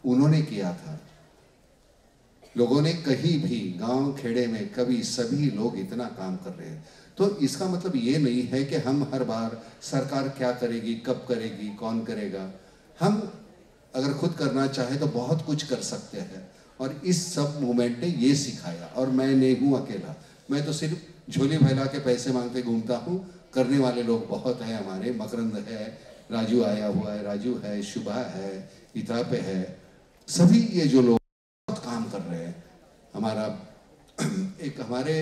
उन्होंने किया था। लोगों ने कहीं भी गांव खेड़े में कभी सभी लोग इतना काम कर रहे हैं। तो इसका मतलब ये नहीं है कि हम हर बार सरकार क्या करेगी, कब करेगी, कौन करेगा। हम अगर खुद करना चाहे तो बहुत कुछ कर सकते हैं। और इस सब मूवमेंट ने ये सिखाया। और मैं नहीं हूँ अकेला, मैं तो सिर्फ झोली फैला के पैसे मांगते घूमता हूँ। करने वाले लोग बहुत हैं हमारे, मकरंद है, राजू आया हुआ है, राजू है, शुभा है, इतापे है, सभी ये जो लोग बहुत काम कर रहे हैं। हमारा एक हमारे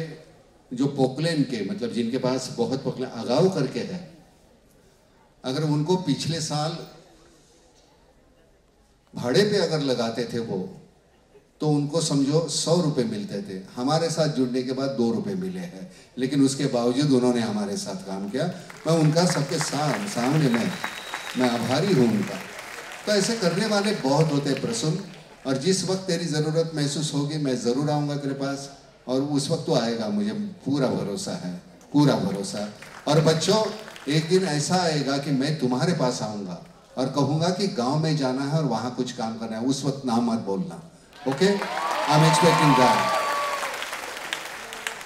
जो पोकलेन के मतलब जिनके पास बहुत पोकलेन अगाव करके है, अगर उनको पिछले साल भाड़े पे अगर लगाते थे वो, तो उनको समझो 100 रुपये मिलते थे। हमारे साथ जुड़ने के बाद 2 रुपये मिले हैं, लेकिन उसके बावजूद उन्होंने हमारे साथ काम किया। मैं उनका सबके सामने मैं आभारी हूँ उनका। तो ऐसे करने वाले बहुत होते हैं प्रसून, और जिस वक्त तेरी ज़रूरत महसूस होगी मैं ज़रूर आऊँगा तेरे पास, और उस वक्त तो आएगा, मुझे पूरा भरोसा है, पूरा भरोसा। और बच्चों, एक दिन ऐसा आएगा कि मैं तुम्हारे पास आऊँगा और कहूँगा कि गांव में जाना है और वहाँ कुछ काम करना है, उस वक्त ना मत बोलना। Okay, I am expecting that,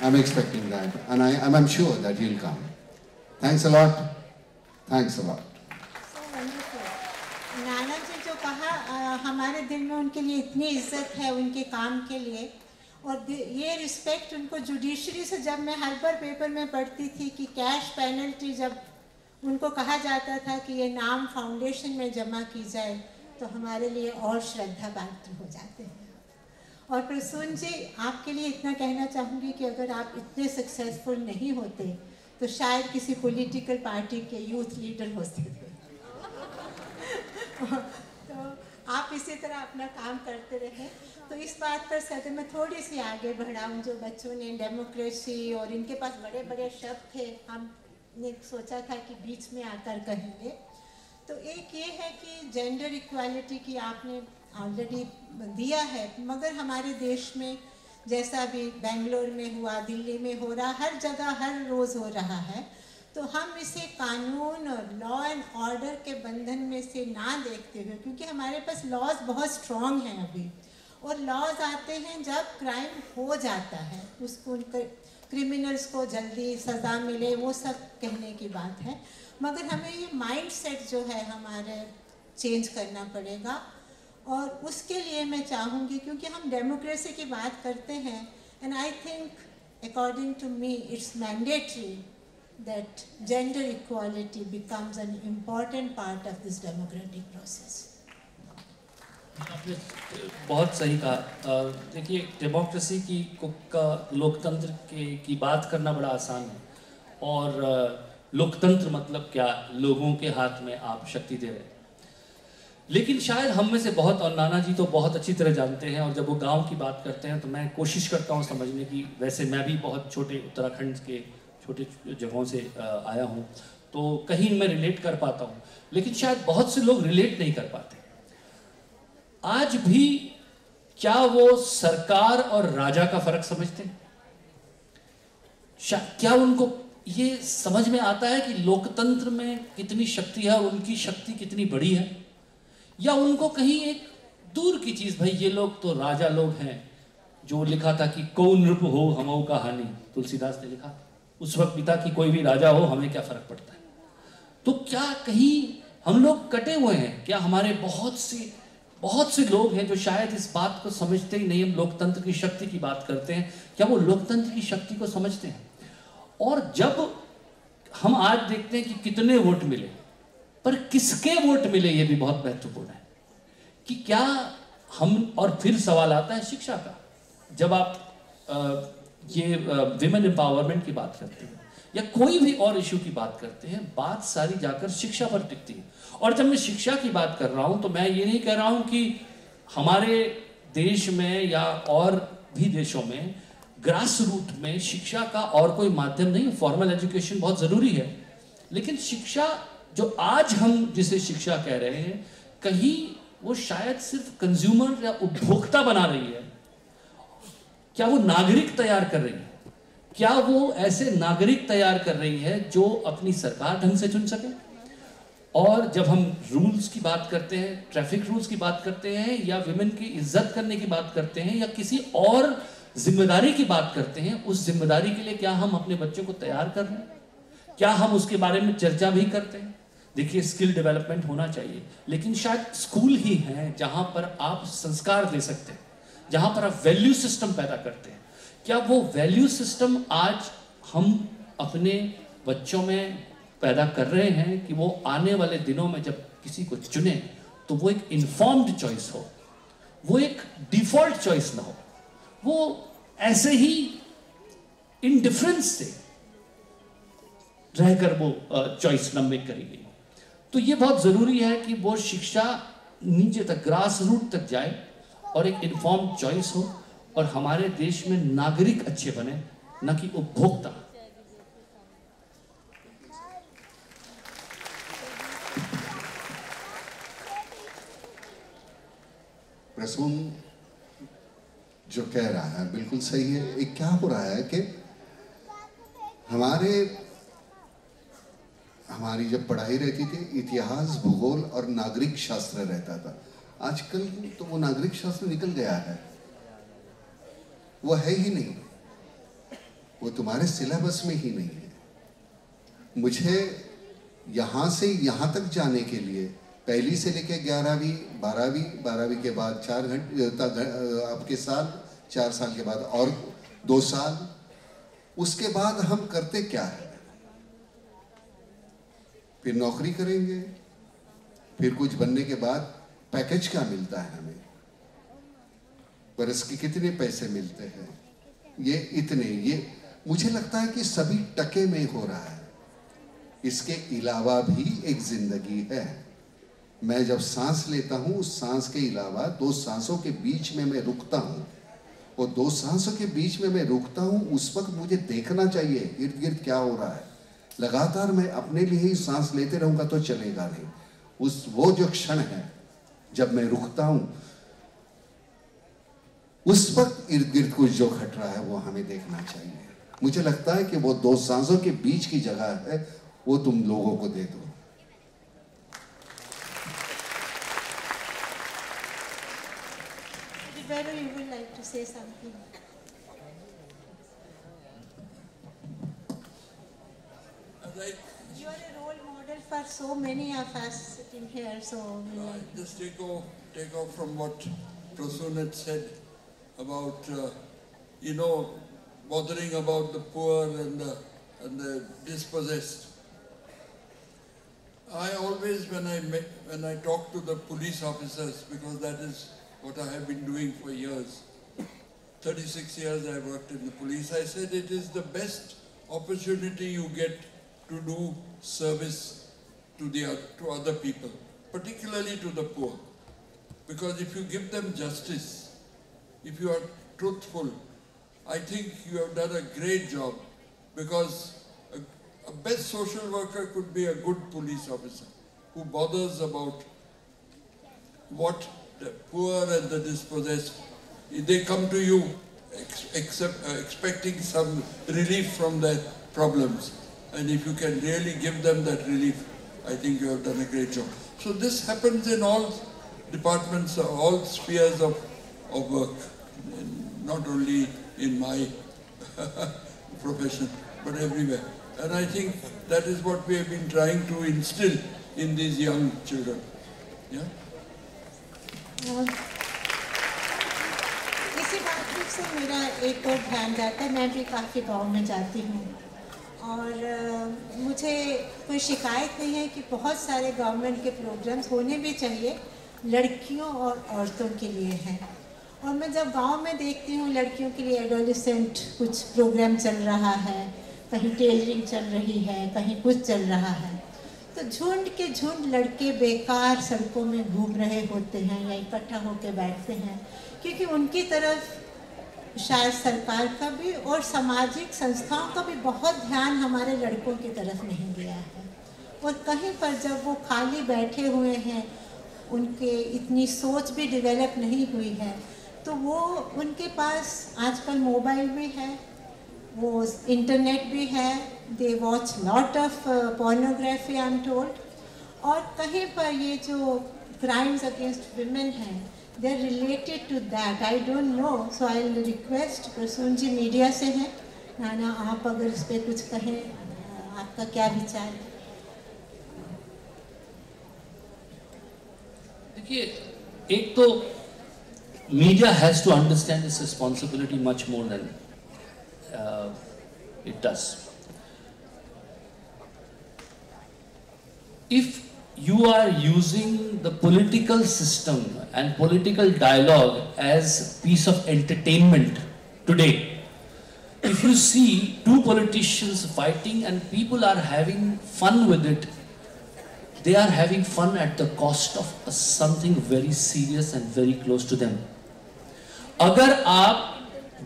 I am expecting that, and I am sure that you will come. Thanks a lot, thanks a lot. नाना जी जो कहा, हमारे दिल में उनके लिए इतनी इज्जत है उनके काम के लिए, और ये रिस्पेक्ट उनको जुडिशरी से जब मैं हर बार पेपर में पढ़ती थी कि कैश पेनल्टी जब उनको कहा जाता था कि ये नाम फाउंडेशन में जमा की जाए, तो हमारे लिए और श्रद्धा पात्र हो जाते हैं। और प्रसून जी, आपके लिए इतना कहना चाहूँगी कि अगर आप इतने सक्सेसफुल नहीं होते तो शायद किसी पॉलिटिकल पार्टी के यूथ लीडर हो सकते। तो आप इसी तरह अपना काम करते रहें। तो इस बात पर से अगर मैं थोड़ी सी आगे बढ़ाऊँ, जो बच्चों ने डेमोक्रेसी और इनके पास बड़े बड़े शब्द थे, हमने सोचा था कि बीच में आकर कहेंगे। तो एक ये है कि जेंडर इक्वालिटी की आपने ऑलरेडी दिया है, मगर हमारे देश में जैसा भी बेंगलोर में हुआ, दिल्ली में हो रहा, हर जगह हर रोज़ हो रहा है, तो हम इसे कानून और लॉ एंड ऑर्डर के बंधन में से ना देखते हुए, क्योंकि हमारे पास लॉज बहुत स्ट्रॉन्ग हैं अभी, और लॉज आते हैं जब क्राइम हो जाता है, उसको क्रिमिनल्स को जल्दी सज़ा मिले, वो सब कहने की बात है। मगर हमें ये माइंड सेट जो है हमारे चेंज करना पड़ेगा, और उसके लिए मैं चाहूँगी, क्योंकि हम डेमोक्रेसी की बात करते हैं, and I think according to me it's mandatory that gender equality becomes an important part of this democratic process. आपने बहुत सही कहा। देखिए, डेमोक्रेसी का लोकतंत्र की बात करना बड़ा आसान है, और लोकतंत्र मतलब क्या, लोगों के हाथ में आप शक्ति दे रहे हैं। लेकिन शायद हम में से बहुत, और नाना जी तो बहुत अच्छी तरह जानते हैं, और जब वो गांव की बात करते हैं तो मैं कोशिश करता हूँ समझने की। वैसे मैं भी बहुत छोटे उत्तराखंड के छोटे जगहों से आया हूँ, तो कहीं मैं रिलेट कर पाता हूँ, लेकिन शायद बहुत से लोग रिलेट नहीं कर पाते। आज भी क्या वो सरकार और राजा का फर्क समझते हैं? क्या उनको ये समझ में आता है कि लोकतंत्र में कितनी शक्ति है और उनकी शक्ति कितनी बड़ी है? या उनको कहीं एक दूर की चीज, भाई ये लोग तो राजा लोग हैं, जो लिखा था कि कौन नृप हो हमऊ का हानि, तुलसीदास ने लिखा, उस वक्त पिता की कोई भी राजा हो हमें क्या फर्क पड़ता है। तो क्या कहीं हम लोग कटे हुए हैं? क्या हमारे बहुत से लोग हैं जो शायद इस बात को समझते ही नहीं। हम लोकतंत्र की शक्ति की बात करते हैं, क्या वो लोकतंत्र की शक्ति को समझते हैं? और जब हम आज देखते हैं कि कितने वोट मिले, पर किसके वोट मिले, ये भी बहुत महत्वपूर्ण है कि क्या हम, और फिर सवाल आता है शिक्षा का। जब आप ये विमेन एम्पावरमेंट की बात करते हैं या कोई भी और इशू की बात करते हैं, बात सारी जाकर शिक्षा पर टिकती है। और जब मैं शिक्षा की बात कर रहा हूं तो मैं ये नहीं कह रहा हूं कि हमारे देश में या और भी देशों में ग्रास रूट में शिक्षा का और कोई माध्यम नहीं। फॉर्मल एजुकेशन बहुत जरूरी है, लेकिन शिक्षा जो आज हम जिसे शिक्षा कह रहे हैं, कहीं वो शायद सिर्फ कंज्यूमर या उपभोक्ता बना रही है। क्या वो नागरिक तैयार कर रही है? क्या वो ऐसे नागरिक तैयार कर रही है जो अपनी सरकार ढंग से चुन सके? और जब हम रूल्स की बात करते हैं, ट्रैफिक रूल्स की बात करते हैं, या विमेन की इज्जत करने की बात करते हैं, या किसी और जिम्मेदारी की बात करते हैं, उस जिम्मेदारी के लिए क्या हम अपने बच्चों को तैयार कर रहे हैं? क्या हम उसके बारे में चर्चा भी करते हैं? देखिए, स्किल डेवलपमेंट होना चाहिए, लेकिन शायद स्कूल ही है जहां पर आप संस्कार दे सकते हैं, जहां पर आप वैल्यू सिस्टम पैदा करते हैं। क्या वो वैल्यू सिस्टम आज हम अपने बच्चों में पैदा कर रहे हैं कि वो आने वाले दिनों में जब किसी को चुने तो वो एक इन्फॉर्म्ड चॉइस हो, वो एक डिफॉल्ट चॉइस ना हो, वो ऐसे ही इंडिफरेंस से रहकर वो चॉइस मेक करी गई। तो ये बहुत जरूरी है कि वो शिक्षा नीचे तक, ग्रास रूट तक जाए और एक इन्फॉर्म चॉइस हो और हमारे देश में नागरिक अच्छे बने, न कि उपभोक्ता। प्रसून जो कह रहा है बिल्कुल सही है। एक क्या हो रहा है कि हमारी जब पढ़ाई रहती थी इतिहास, भूगोल और नागरिक शास्त्र रहता था। आजकल तो वो नागरिक शास्त्र निकल गया है, वो है ही नहीं, वो तुम्हारे सिलेबस में ही नहीं है। मुझे यहाँ से यहाँ तक जाने के लिए पहली से लेकर 11वीं 12वीं 12वीं के बाद 4 घंटे आपके साल 4 साल के बाद और 2 साल, उसके बाद हम करते क्या है? फिर नौकरी करेंगे, फिर कुछ बनने के बाद पैकेज क्या मिलता है हमें, बरस के कितने पैसे मिलते हैं, ये इतने, ये मुझे लगता है कि सभी टके में हो रहा है। इसके अलावा भी एक जिंदगी है। मैं जब सांस लेता हूं, उस सांस के अलावा 2 सांसों के बीच में मैं रुकता हूं, और 2 सांसों के बीच में मैं रुकता हूं, उस वक्त मुझे देखना चाहिए इर्द गिर्द क्या हो रहा है। लगातार मैं अपने लिए ही सांस लेते रहूंगा तो चलेगा नहीं। वो जो क्षण है जब मैं रुकता हूं, उस वक्त इर्द गिर्द कुछ जो घट रहा है वो हमें देखना चाहिए। मुझे लगता है कि वो 2 सांसों के बीच की जगह है, वो तुम लोगों को दे दो। Vero, you would like to say something? You are a role model for so many of us sitting here, so we like to just take off from what Prasoon had said about bothering about the poor and the dispossessed. I always, when I talk to the police officers, because that is what I have been doing for years, 36 years I worked in the police, I said it is the best opportunity you get to do service to other people, particularly to the poor. Because if you give them justice, if you are truthful, I think you have done a great job, because a best social worker could be a good police officer who bothers about what the poor and the dispossessed, they come to you expecting some relief from their problems. And if you can really give them that relief, I think you have done a great job. So this happens in all departments, all spheres of work, not only in my profession, but everywhere. And I think that is what we have been trying to instill in these young children. Yeah? इसी बात से मेरा एक और ध्यान जाता है। मैं भी काफ़ी गांव में जाती हूँ और मुझे कोई शिकायत नहीं है कि बहुत सारे गवर्नमेंट के प्रोग्राम्स होने भी चाहिए, लड़कियों और औरतों के लिए हैं। और मैं जब गांव में देखती हूँ लड़कियों के लिए एडोलेसेंट कुछ प्रोग्राम चल रहा है, कहीं टेलरिंग चल रही है, कहीं कुछ चल रहा है, तो झुंड के झुंड लड़के बेकार सड़कों में घूम रहे होते हैं या इकट्ठा होकर बैठते हैं, क्योंकि उनकी तरफ शायद सरकार का भी और सामाजिक संस्थाओं का भी बहुत ध्यान हमारे लड़कों की तरफ नहीं गया है। और कहीं पर जब वो खाली बैठे हुए हैं, उनके इतनी सोच भी डेवलप नहीं हुई है, तो वो उनके पास आजकल मोबाइल भी है, वो इंटरनेट भी है, they watch lot of pornography I am told. और कहीं पर ये जो क्राइम्स अगेंस्ट विमेन हैं, they are related to that. I don't know, so I will request, Prasoon ji media से हैं, नाना आप अगर इस पर कुछ कहें, आपका क्या विचार है? देखिए, एक तो media has to understand this responsibility much more than it does. If you are using the political system and political dialogue as piece of entertainment today, if you see two politicians fighting and people are having fun with it, they are having fun at the cost of something very serious and very close to them. अगर आप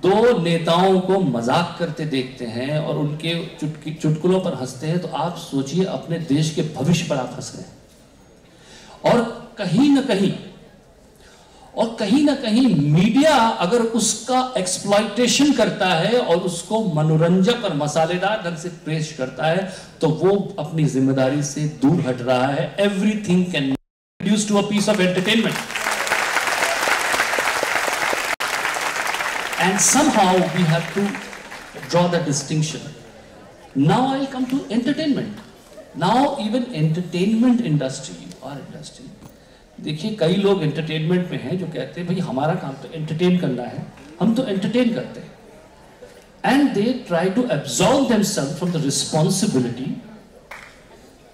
दो नेताओं को मजाक करते देखते हैं और उनके चुटकुलों पर हंसते हैं, तो आप सोचिए अपने देश के भविष्य पर आप हंस रहे हैं। और कहीं ना कहीं मीडिया अगर उसका एक्सप्लॉइटेशन करता है और उसको मनोरंजक और मसालेदार ढंग से पेश करता है, तो वो अपनी जिम्मेदारी से दूर हट रहा है। Everything can reduce to a piece of entertainment, and somehow we have to draw the distinction. Now I'll come to entertainment. Now even entertainment industry, देखिए कई लोग एंटरटेनमेंट में हैं जो कहते हैं भाई हमारा काम तो एंटरटेन करना है, हम तो एंटरटेन करते हैं, and they try to absorb themselves from the responsibility.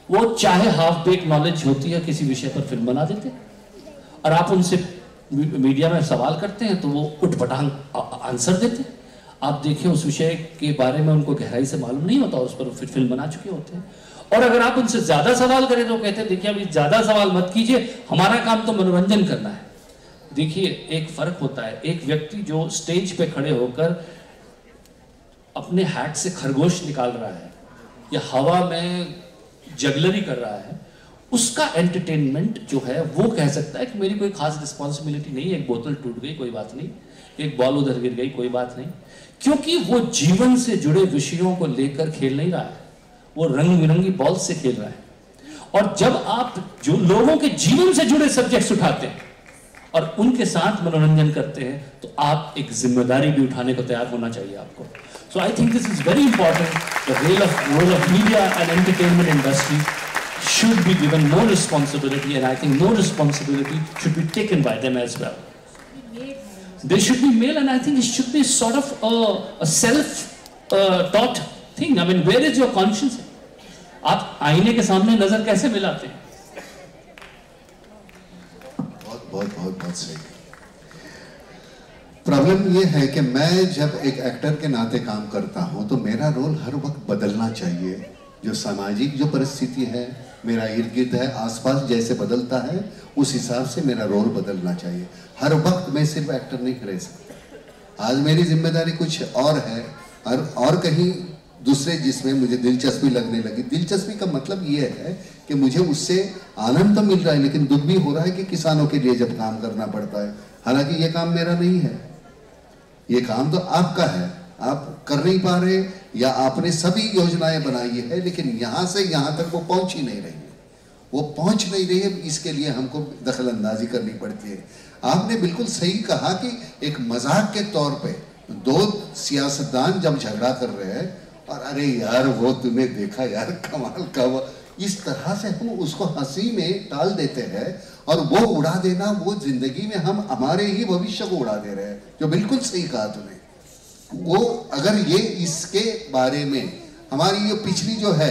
वो चाहे हाफ बेक नॉलेज होती है किसी विषय पर फिल्म बना देते हैं, और आप उनसे मीडिया में सवाल करते हैं तो वो उठपटांग आंसर देते हैं। आप देखिए उस विषय के बारे में उनको गहराई से मालूम नहीं होता, उस पर फिर फिल्म बना चुके होते हैं। और अगर आप उनसे ज्यादा सवाल करें तो कहते हैं देखिए अभी ज्यादा सवाल मत कीजिए, हमारा काम तो मनोरंजन करना है। देखिए एक फर्क होता है, एक व्यक्ति जो स्टेज पे खड़े होकर अपने हैट से खरगोश निकाल रहा है या हवा में जगलरी कर रहा है, उसका एंटरटेनमेंट जो है वो कह सकता है कि मेरी कोई खास रिस्पॉन्सिबिलिटी नहीं है, एक बोतल टूट गई कोई बात नहीं, एक बॉल उधर गिर गई कोई बात नहीं, क्योंकि वो जीवन से जुड़े विषयों को लेकर खेल नहीं रहा है, वो रंग बिरंगी बॉल से खेल रहा है। और जब आप जो लोगों के जीवन से जुड़े सब्जेक्ट्स उठाते हैं और उनके साथ मनोरंजन करते हैं, तो आप एक जिम्मेदारी भी उठाने को तैयार होना चाहिए आपको। So I think this is very important, the role of media and entertainment industry should be given more responsibility, and I think more responsibility should be taken by them as well. They should be male, and I think it should be sort of a self-taught thing. I mean, where is your conscience? आप आईने के सामने नजर कैसे मिलाते हैं? बहुत सही। प्रॉब्लम ये है कि मैं जब एक एक्टर के नाते काम करता हूं तो मेरा रोल हर वक्त बदलना चाहिए। जो सामाजिक जो परिस्थिति है, मेरा इर्द गिर्द है, आसपास जैसे बदलता है, उस हिसाब से मेरा रोल बदलना चाहिए। हर वक्त मैं सिर्फ एक्टर नहीं रह सकता। आज मेरी जिम्मेदारी कुछ और है और कहीं दूसरे जिसमें मुझे दिलचस्पी लगने लगी। दिलचस्पी का मतलब ये है कि मुझे उससे आनंद तो मिल रहा है, लेकिन दुख भी हो रहा है कि किसानों के लिए जब काम करना पड़ता है। हालांकि ये काम मेरा नहीं है, ये काम तो आपका है, आप कर नहीं पा रहे, या आपने सभी योजनाएं बनाई है लेकिन यहाँ से यहाँ तक वो पहुँच ही नहीं रही है, वो पहुँच नहीं रही है, इसके लिए हमको दखल अंदाजी करनी पड़ती है। आपने बिल्कुल सही कहा कि एक मजाक के तौर पे दो सियासतदान जब झगड़ा कर रहे हैं और अरे यार वो तूने देखा यार कमाल का, वो इस तरह से हम उसको हंसी में टाल देते हैं, और वो उड़ा देना, वो जिंदगी में हम हमारे ही भविष्य को उड़ा दे रहे हैं, जो बिल्कुल सही कहा तूने। वो अगर ये इसके बारे में हमारी ये पिछली जो है,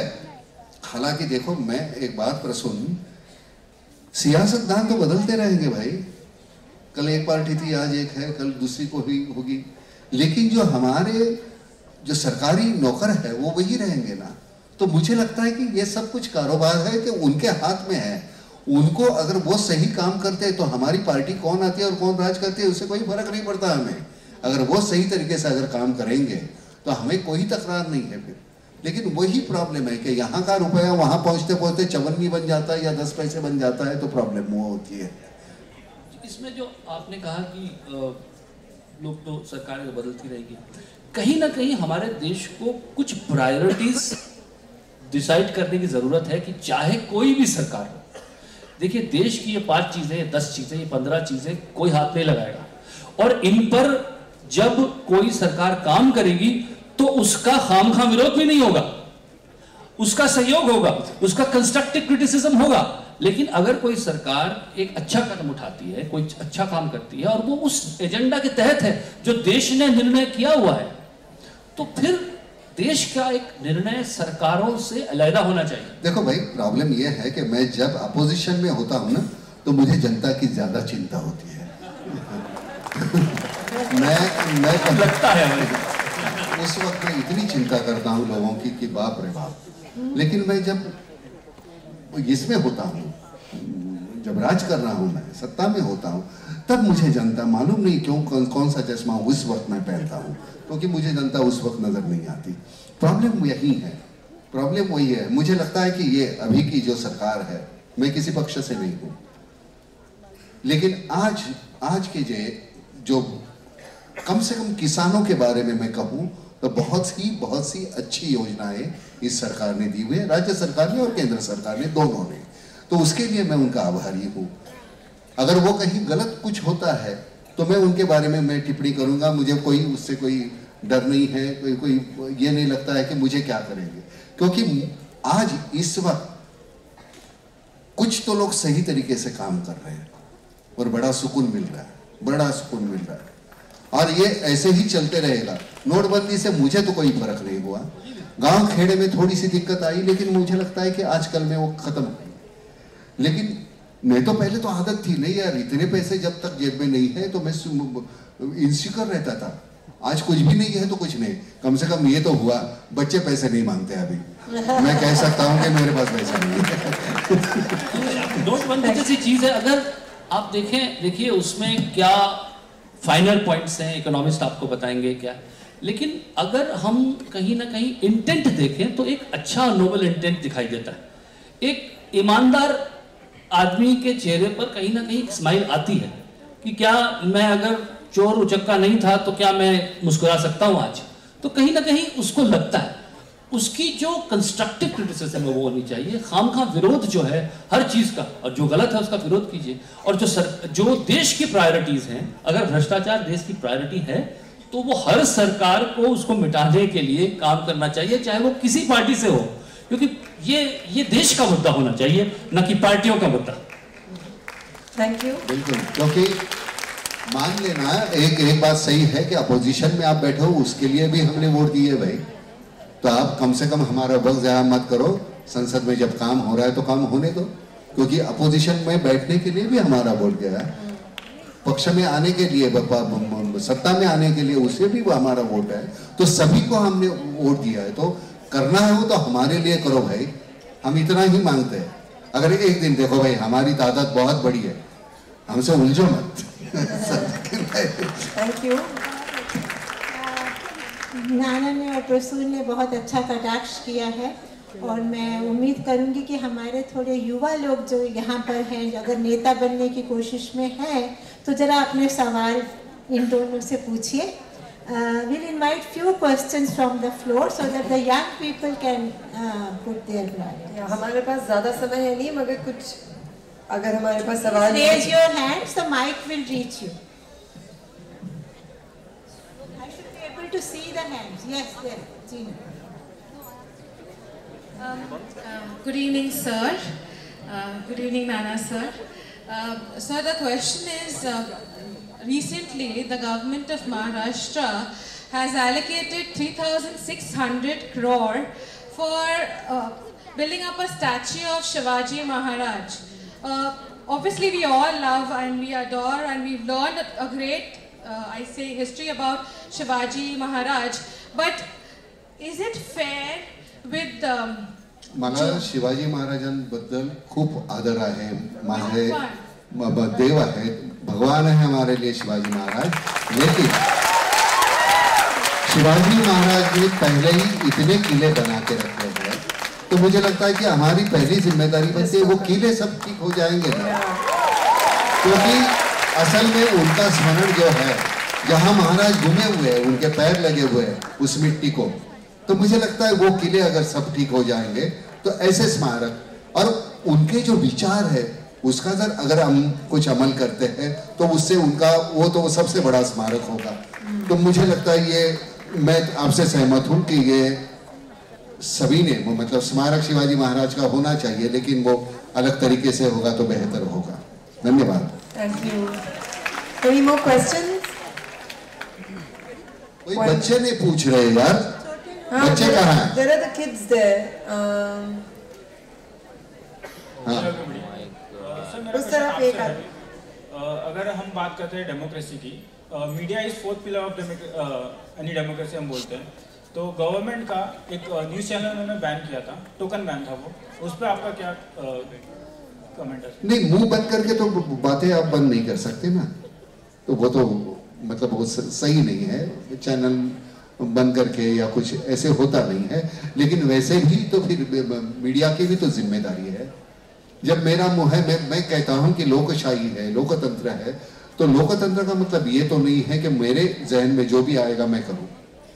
हालांकि देखो मैं एक बात पर सुन, सियासतदान तो बदलते रहेंगे भाई, कल एक पार्टी थी आज एक है, कल दूसरी को ही होगी, लेकिन जो हमारे जो सरकारी नौकर है वो वही रहेंगे ना। तो मुझे लगता है कि ये सब कुछ कारोबार है कि उनके हाथ में है, उनको अगर वो सही काम करते हैं तो हमारी पार्टी कौन आती है और कौन राज करती है उससे कोई फर्क नहीं पड़ता हमें। अगर वो सही तरीके से अगर काम करेंगे तो हमें कोई तकरार नहीं है फिर। लेकिन वही प्रॉब्लम है कि यहाँ का रुपया वहाँ पहुँचते पहुँचते चवन्नी बन जाता है या 10 पैसे बन जाता है, तो प्रॉब्लम वो होती है। इसमें जो आपने कहा कि लोग तो सरकारें बदलती रहेगी, कहीं ना कहीं हमारे देश को कुछ प्रायोरिटीज डिसाइड करने की जरूरत है कि चाहे कोई भी सरकार हो। देखिए देश की ये 5 चीजें, 10 चीजें, ये 15 चीजें कोई हाथ नहीं लगाएगा, और इन पर जब कोई सरकार काम करेगी तो उसका खामखा विरोध भी नहीं होगा, उसका सहयोग होगा, उसका कंस्ट्रक्टिव क्रिटिसिज्म होगा। लेकिन अगर कोई सरकार एक अच्छा कदम उठाती है, कोई अच्छा काम करती है और वो उस एजेंडा के तहत है जो देश ने निर्णय किया हुआ है, तो फिर देश का एक निर्णय सरकारों से अलग होना चाहिए। देखो भाई प्रॉब्लम यह है कि मैं जब अपोजिशन में होता हूं ना तो मुझे जनता की ज्यादा चिंता होती है। मैं लगता है उस वक्त मैं इतनी चिंता करता हूँ लोगों की कि बाप रे बाप, लेकिन मैं जब इसमें होता हूँ, जब राज कर रहा हूँ, मैं सत्ता में होता हूँ, तब मुझे जनता मालूम नहीं क्यों कौन सा चश्मा उस वक्त मैं पहनता हूँ, क्योंकि मुझे जनता उस वक्त नजर नहीं आती। प्रॉब्लम यही है, प्रॉब्लम वही है। मुझे लगता है कि ये अभी की जो सरकार है, मैं किसी पक्ष से नहीं हूँ, लेकिन आज के जो कम से कम किसानों के बारे में मैं कहूँ तो बहुत सी अच्छी योजनाएं इस सरकार ने दी हुई है, राज्य सरकार ने और केंद्र सरकार ने, दोनों ने। तो उसके लिए मैं उनका आभारी हूँ। अगर वो कहीं गलत कुछ होता है तो मैं उनके बारे में मैं टिप्पणी करूंगा। मुझे उससे कोई डर नहीं है, कोई ये नहीं लगता है कि मुझे क्या करेंगे, क्योंकि आज इस वक्त कुछ तो लोग सही तरीके से काम कर रहे हैं और बड़ा सुकून मिल रहा है, बड़ा सुकून मिल रहा है। और ये ऐसे ही चलते रहेगा। नोटबंदी से मुझे तो कोई फर्क नहीं हुआ, गांव खेड़े में थोड़ी सी दिक्कत आई, लेकिन मुझे लगता है कि आजकल में वो खत्म हुई। लेकिन मैं तो पहले तो आदत थी, नहीं यार इतने पैसे जब तक जेब में नहीं है तो मैं इनसिक्योर रहता था। आज कुछ भी नहीं है तो कुछ नहीं, कम से कम ये तो हुआ बच्चे पैसे नहीं मांगते अभी। मैं कह सकता हूँ कि मेरे पास पैसा नहीं है। नोटबंदी जैसी चीज है, अगर आप देखिए उसमें क्या फाइनल पॉइंट्स हैं, इकोनॉमिस्ट आपको बताएंगे क्या, लेकिन अगर हम कहीं ना कहीं इंटेंट देखें तो एक अच्छा नोबल इंटेंट दिखाई देता है। एक ईमानदार आदमी के चेहरे पर कहीं ना कहीं स्माइल आती है कि क्या मैं अगर चोर उचक्का नहीं था तो क्या मैं मुस्कुरा सकता हूं आज, तो कहीं ना कहीं उसको लगता है। उसकी जो कंस्ट्रक्टिव क्रिटिसिज्म है वो होनी चाहिए, खामखा विरोध जो है हर चीज का, और जो गलत है उसका विरोध कीजिए। और जो देश की प्रायोरिटीज हैं, अगर भ्रष्टाचार देश की प्रायोरिटी है तो वो हर सरकार को उसको मिटाने के लिए काम करना चाहिए, चाहे वो किसी पार्टी से हो, क्योंकि ये देश का मुद्दा होना चाहिए, न कि पार्टियों का मुद्दा। Thank you. बिल्कुल, क्योंकि मान लेना एक बात सही है कि अपोजिशन में आप बैठे हो, उसके लिए भी हमने वोट दिए भाई, तो आप कम से कम हमारा वक्त ज़ाया मत करो। संसद में जब काम हो रहा है तो काम होने दो, क्योंकि अपोजिशन में बैठने के लिए भी हमारा वोट गया है, पक्ष में आने के लिए, सत्ता में आने के लिए उसे भी वो हमारा वोट है। तो सभी को हमने वोट दिया है, तो करना है वो तो हमारे लिए करो भाई, हम इतना ही मांगते हैं। अगर एक दिन देखो भाई हमारी तादाद बहुत बड़ी है, हमसे उलझो मत। Thank you. नाना ने और प्रसून ने बहुत अच्छा कटाक्ष किया है, और मैं उम्मीद करूंगी कि हमारे थोड़े युवा लोग जो यहाँ पर हैं, अगर नेता बनने की कोशिश में हैं, तो जरा अपने सवाल इन दोनों से पूछिए। We'll invite few questions from the floor so that the young people can put their priorities. हमारे पास ज़्यादा समय है नहीं, मगर कुछ अगर हमारे पास सवाल है, raise your hands, the mic will reach you. I should be able to see the hands. Yes, there, Gina. Good evening, sir. Good evening, Nana, sir. Sir, the question is, recently the government of Maharashtra has allocated 3,600 crore for building up a statue of Shivaji Maharaj. Obviously, we all love and we adore, and we've learned a great, history about Shivaji Maharaj. But is it fair with मला शिवाजी महाराजांबद्दल खूप आदर आहे, माझे देव आहेत, भगवान है हमारे लिए शिवाजी महाराज। लेकिन शिवाजी महाराज ने पहले ही इतने किले बना के रखे हैं, तो मुझे लगता है कि हमारी पहली जिम्मेदारी बनती है वो किले सब ठीक हो जाएंगे ना, क्योंकि असल में उनका स्मरण जो है, जहाँ महाराज घूमे हुए हैं, उनके पैर लगे हुए हैं उस मिट्टी को, तो मुझे लगता है वो किले अगर सब ठीक हो जाएंगे तो ऐसे स्मारक और उनके जो विचार है उसका अगर हम कुछ अमल करते हैं तो उससे उनका वो तो सबसे बड़ा स्मारक होगा। तो मुझे लगता है ये मैं आपसे सहमत हूँ कि ये सभी ने मतलब स्मारक शिवाजी महाराज का होना चाहिए, लेकिन वो अलग तरीके से होगा तो बेहतर होगा। धन्यवाद। Thank you. Any more questions? कोई बच्चे नहीं पूछ रहे यार, बच्चे कहाँ हैं? There are the kids there. उस तरफ एक अगर हम बात करते हैं डेमोक्रेसी की, media is fourth pillar of any democracy हम बोलते हैं। तो गवर्नमेंट का एक न्यूज़ चैनल उन्होंने बैन किया था, टोकन बैन था वो, उस पर आपका क्या कमेंट है? नहीं, मुंह बंद करके तो बातें आप बंद नहीं कर सकते ना, तो वो तो मतलब वो सही नहीं है। चैनल बंद करके या कुछ ऐसे होता नहीं है। लेकिन वैसे भी तो फिर मीडिया की भी तो जिम्मेदारी है। जब मेरा मुंह है, मैं कहता हूं कि लोकशाही है, लोकतंत्र है, तो लोकतंत्र का मतलब ये तो नहीं है कि मेरे जहन में जो भी आएगा मैं करूं।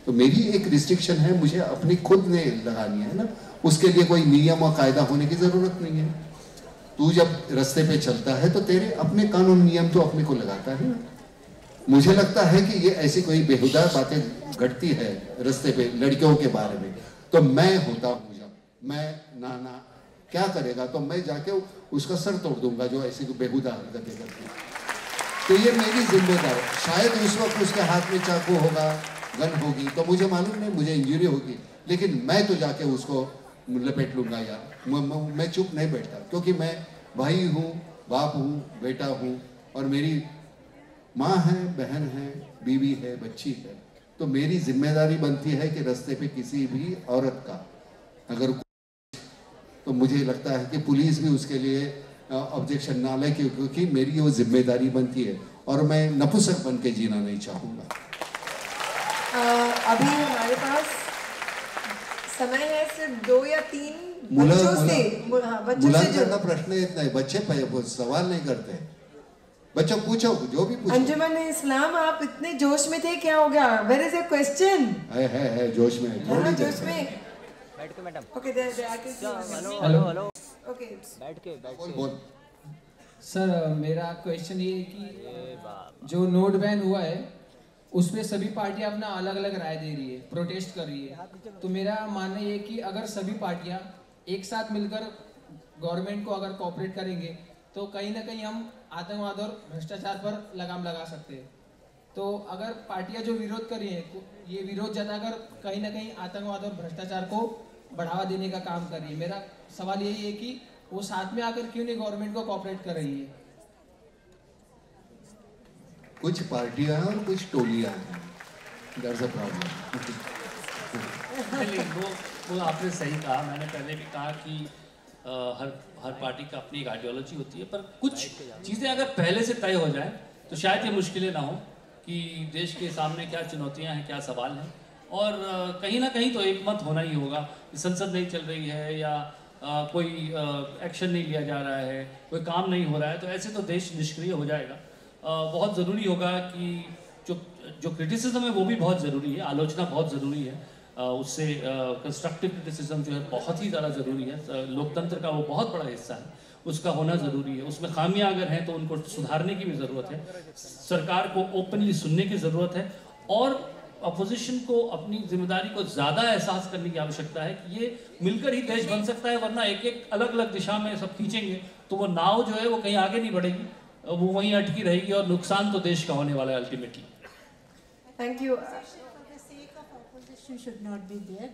तो मेरी एक रिस्ट्रिक्शन है, मुझे अपनी खुद ने लगानी है ना, उसके लिए कोई नियम और कायदा होने की जरूरत नहीं है। तू जब रास्ते पे चलता है तो तेरे अपने कानून नियम तो अपने को लगाता है ना। मुझे लगता है कि ये ऐसी कोई बेहुदा बातें घटती है रास्ते पे लड़कियों के बारे में, तो मैं होता हूँ जब मैं नाना क्या करेगा, तो मैं जाके उसका सर तोड़ दूंगा जो ऐसी बेहुदा हरकतें करती है। तो ये मेरी जिम्मेदारी। शायद उस वक्त उसके हाथ में चाकू होगा, गन होगी, तो मुझे मालूम नहीं, मुझे इंजरी होगी, लेकिन मैं तो जाके उसको लपेट लूंगा यार। मैं चुप नहीं बैठता, क्योंकि मैं भाई हूँ, बाप हूँ, बेटा हूँ, और मेरी माँ है, बहन है, बीवी है, बच्ची है। तो मेरी जिम्मेदारी बनती है कि रास्ते पे किसी भी औरत का अगर, तो मुझे लगता है कि पुलिस भी उसके लिए ऑब्जेक्शन ना ले, क्योंकि मेरी वो जिम्मेदारी बनती है और मैं नपुंसक बन के जीना नहीं चाहूँगा। अभी हमारे पास समय है सिर्फ 2 या 3 बच्चों से, बच्चों से जो प्रश्न इतना है, बच्चे सवाल नहीं करते। बच्चों पूछो, जो भी पूछो। अंजुमन इस्लाम, आप इतने जोश में थे, क्या हो गया? Where is your question? है जोश में, हाँ, जोश में। बैठ के madam. Okay, there I can see. Hello. Okay. बैठ के। बोल। सर मेरा क्वेश्चन ये है कि जो नोट बैन हुआ है उसमें सभी पार्टियां अपना अलग अलग राय दे रही है, प्रोटेस्ट कर रही है। तो मेरा मानना ये है कि अगर सभी पार्टियां एक साथ मिलकर गवर्नमेंट को अगर कोऑपरेट करेंगे तो कहीं ना कहीं हम आतंकवाद और भ्रष्टाचार पर लगाम लगा सकते हैं। तो अगर पार्टियां जो विरोध कर रही हैं, ये विरोध जताकर कहीं ना कहीं आतंकवाद और भ्रष्टाचार को बढ़ावा देने का काम कर रही है। मेरा सवाल यही है कि वो साथ में आकर क्यों नहीं गवर्नमेंट को कोऑपरेट कर रही है? कुछ पार्टियां हैं और कुछ टोलियां हैं, दैट्स अ प्रॉब्लम। वो आपने सही कहा। मैंने पहले भी कहा कि हर पार्टी का अपनी एक आइडियोलॉजी होती है, पर कुछ चीज़ें अगर पहले से तय हो जाए तो शायद ये मुश्किलें ना हो कि देश के सामने क्या चुनौतियां हैं, क्या सवाल हैं, और कहीं ना कहीं तो एक मत होना ही होगा। संसद नहीं चल रही है या कोई एक्शन नहीं लिया जा रहा है, कोई काम नहीं हो रहा है, तो ऐसे तो देश निष्क्रिय हो जाएगा। बहुत ज़रूरी होगा कि जो क्रिटिसिज्म है वो भी बहुत ज़रूरी है, आलोचना बहुत ज़रूरी है, उससे कंस्ट्रक्टिव क्रिटिसिज्म जो है बहुत ही ज़्यादा ज़रूरी है। लोकतंत्र का वो बहुत बड़ा हिस्सा है, उसका होना ज़रूरी है। उसमें खामियां अगर हैं तो उनको सुधारने की भी ज़रूरत है, सरकार को ओपनली सुनने की ज़रूरत है, और अपोजिशन को अपनी जिम्मेदारी को ज़्यादा एहसास करने की आवश्यकता है कि ये मिलकर ही देश बन सकता है, वरना एक एक अलग अलग दिशा में सब खींचेंगे तो वो नाव जो है वो कहीं आगे नहीं बढ़ेगी, वो वहीं अटकी रहेगी, और नुकसान तो देश का होने वाला है ultimately. Thank you. Should not be there.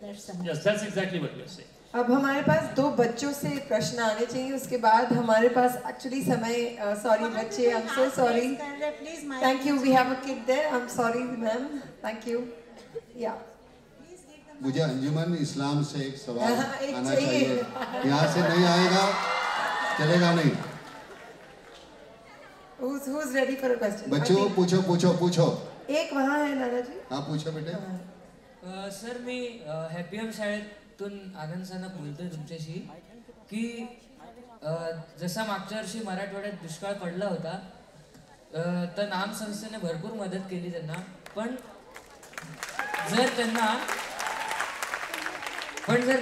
Yes, that's exactly what we are saying. अब हमारे पास 2 बच्चों से प्रश्न आने चाहिए, उसके बाद हमारे पास एक्चुअली समय, सॉरी बच्चे, I am so sorry, thank you, we have a kid there, I am sorry ma'am, thank you. या मुझे अंजुमन इस्लाम से एक सवाल एक आना चाहिए, यहाँ से नहीं आएगा चलेगा नहीं। Who's ready for a question? बच्चों पूछो पूछो पूछो। एक वहाँ है नाना जी। हाँ पूछो बेटे। सर मी हॅपीएम शाळेतून आनंद सनक बोलतोय तुमच्याशी की जसा मागच्या वर्षी मराठवाड्यात दुष्काळ पडला होता तर नाम संस्थेने भरपूर मदत केली त्यांना, पण जर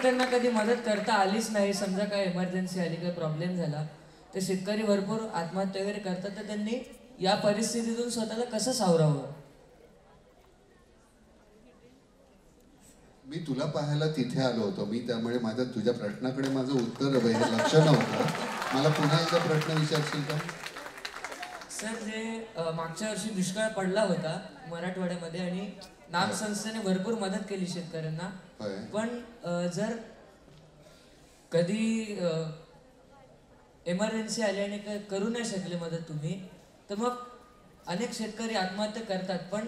त्यांना कधी मदत करता आलीच नाही, समजा काय इमर्जन्सी आली, काही प्रॉब्लेम झाला तर शेतकरी भरपूर आत्महत्या वगैरे करतात, तर त्यांनी या परिस्थितीतून स्वतःला कसं सावरावं? मी तुला पाहायला तिथे आलो होतो मी, त्यामुळे माझं तुझ्या प्रश्नाकडे माझं उत्तर लक्ष नव्हतं। मला पुन्हा एकदा प्रश्न विचारशील का? सर जे मागच्या वर्षी दुष्काळ पडला होता मराठवाड्यामध्ये आणि नाम संस्थेने भरपूर मदत केली शेतकऱ्यांना, पण जर कधी इमर्जन्सी आली आणि करू नाही शकले मदत तुम्ही, तर मग अनेक शेतकरी आत्महत्या करतात, पण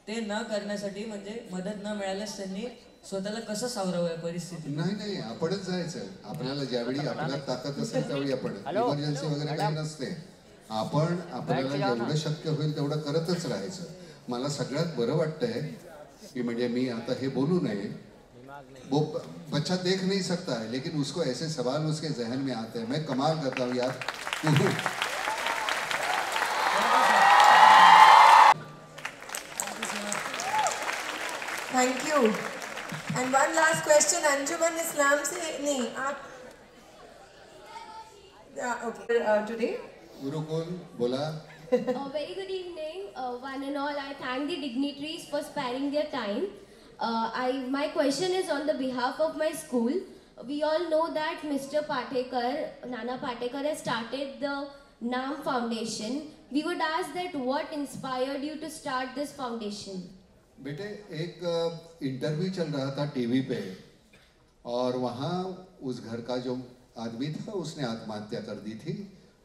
ते न करण्यासाठी म्हणजे मदत न मिळाल्यास त्यांनी स्वतःला कसं सावरावं या परिस्थितीत? नाही आपणच जायचं. आपल्याला ज्यावेळी आपल्याला ताकद असेल त्यावेळी आपण, इमर्जन्सी वगैरे काही नसते. आपण आपल्याला जेवढं शक्य होईल तेवढं करतच राहायचं. मला सगळ्यात बरं वाटतंय कि म्हणजे मी आता हे बोलू नये, वो बच्चा देख नहीं सकता है लेकिन उसको ऐसे सवाल उसके जहन में आते हैं. मैं कमाल करता हूँ यार. Thank you. And one last question Anjuman Islam से, नहीं आप ओके टुडे गुरुकुल बोला. Very good evening, one and all. I thank the dignitaries for sparing their time. My question is on the behalf of my school. We all know that Mr. Patekar, Nana Patekar has started the NAM Foundation. We would ask that what inspired you to start this foundation? बेटे एक interview चल रहा था TV पे और वहाँ उस घर का जो आदमी था उसने आत्महत्या कर दी थी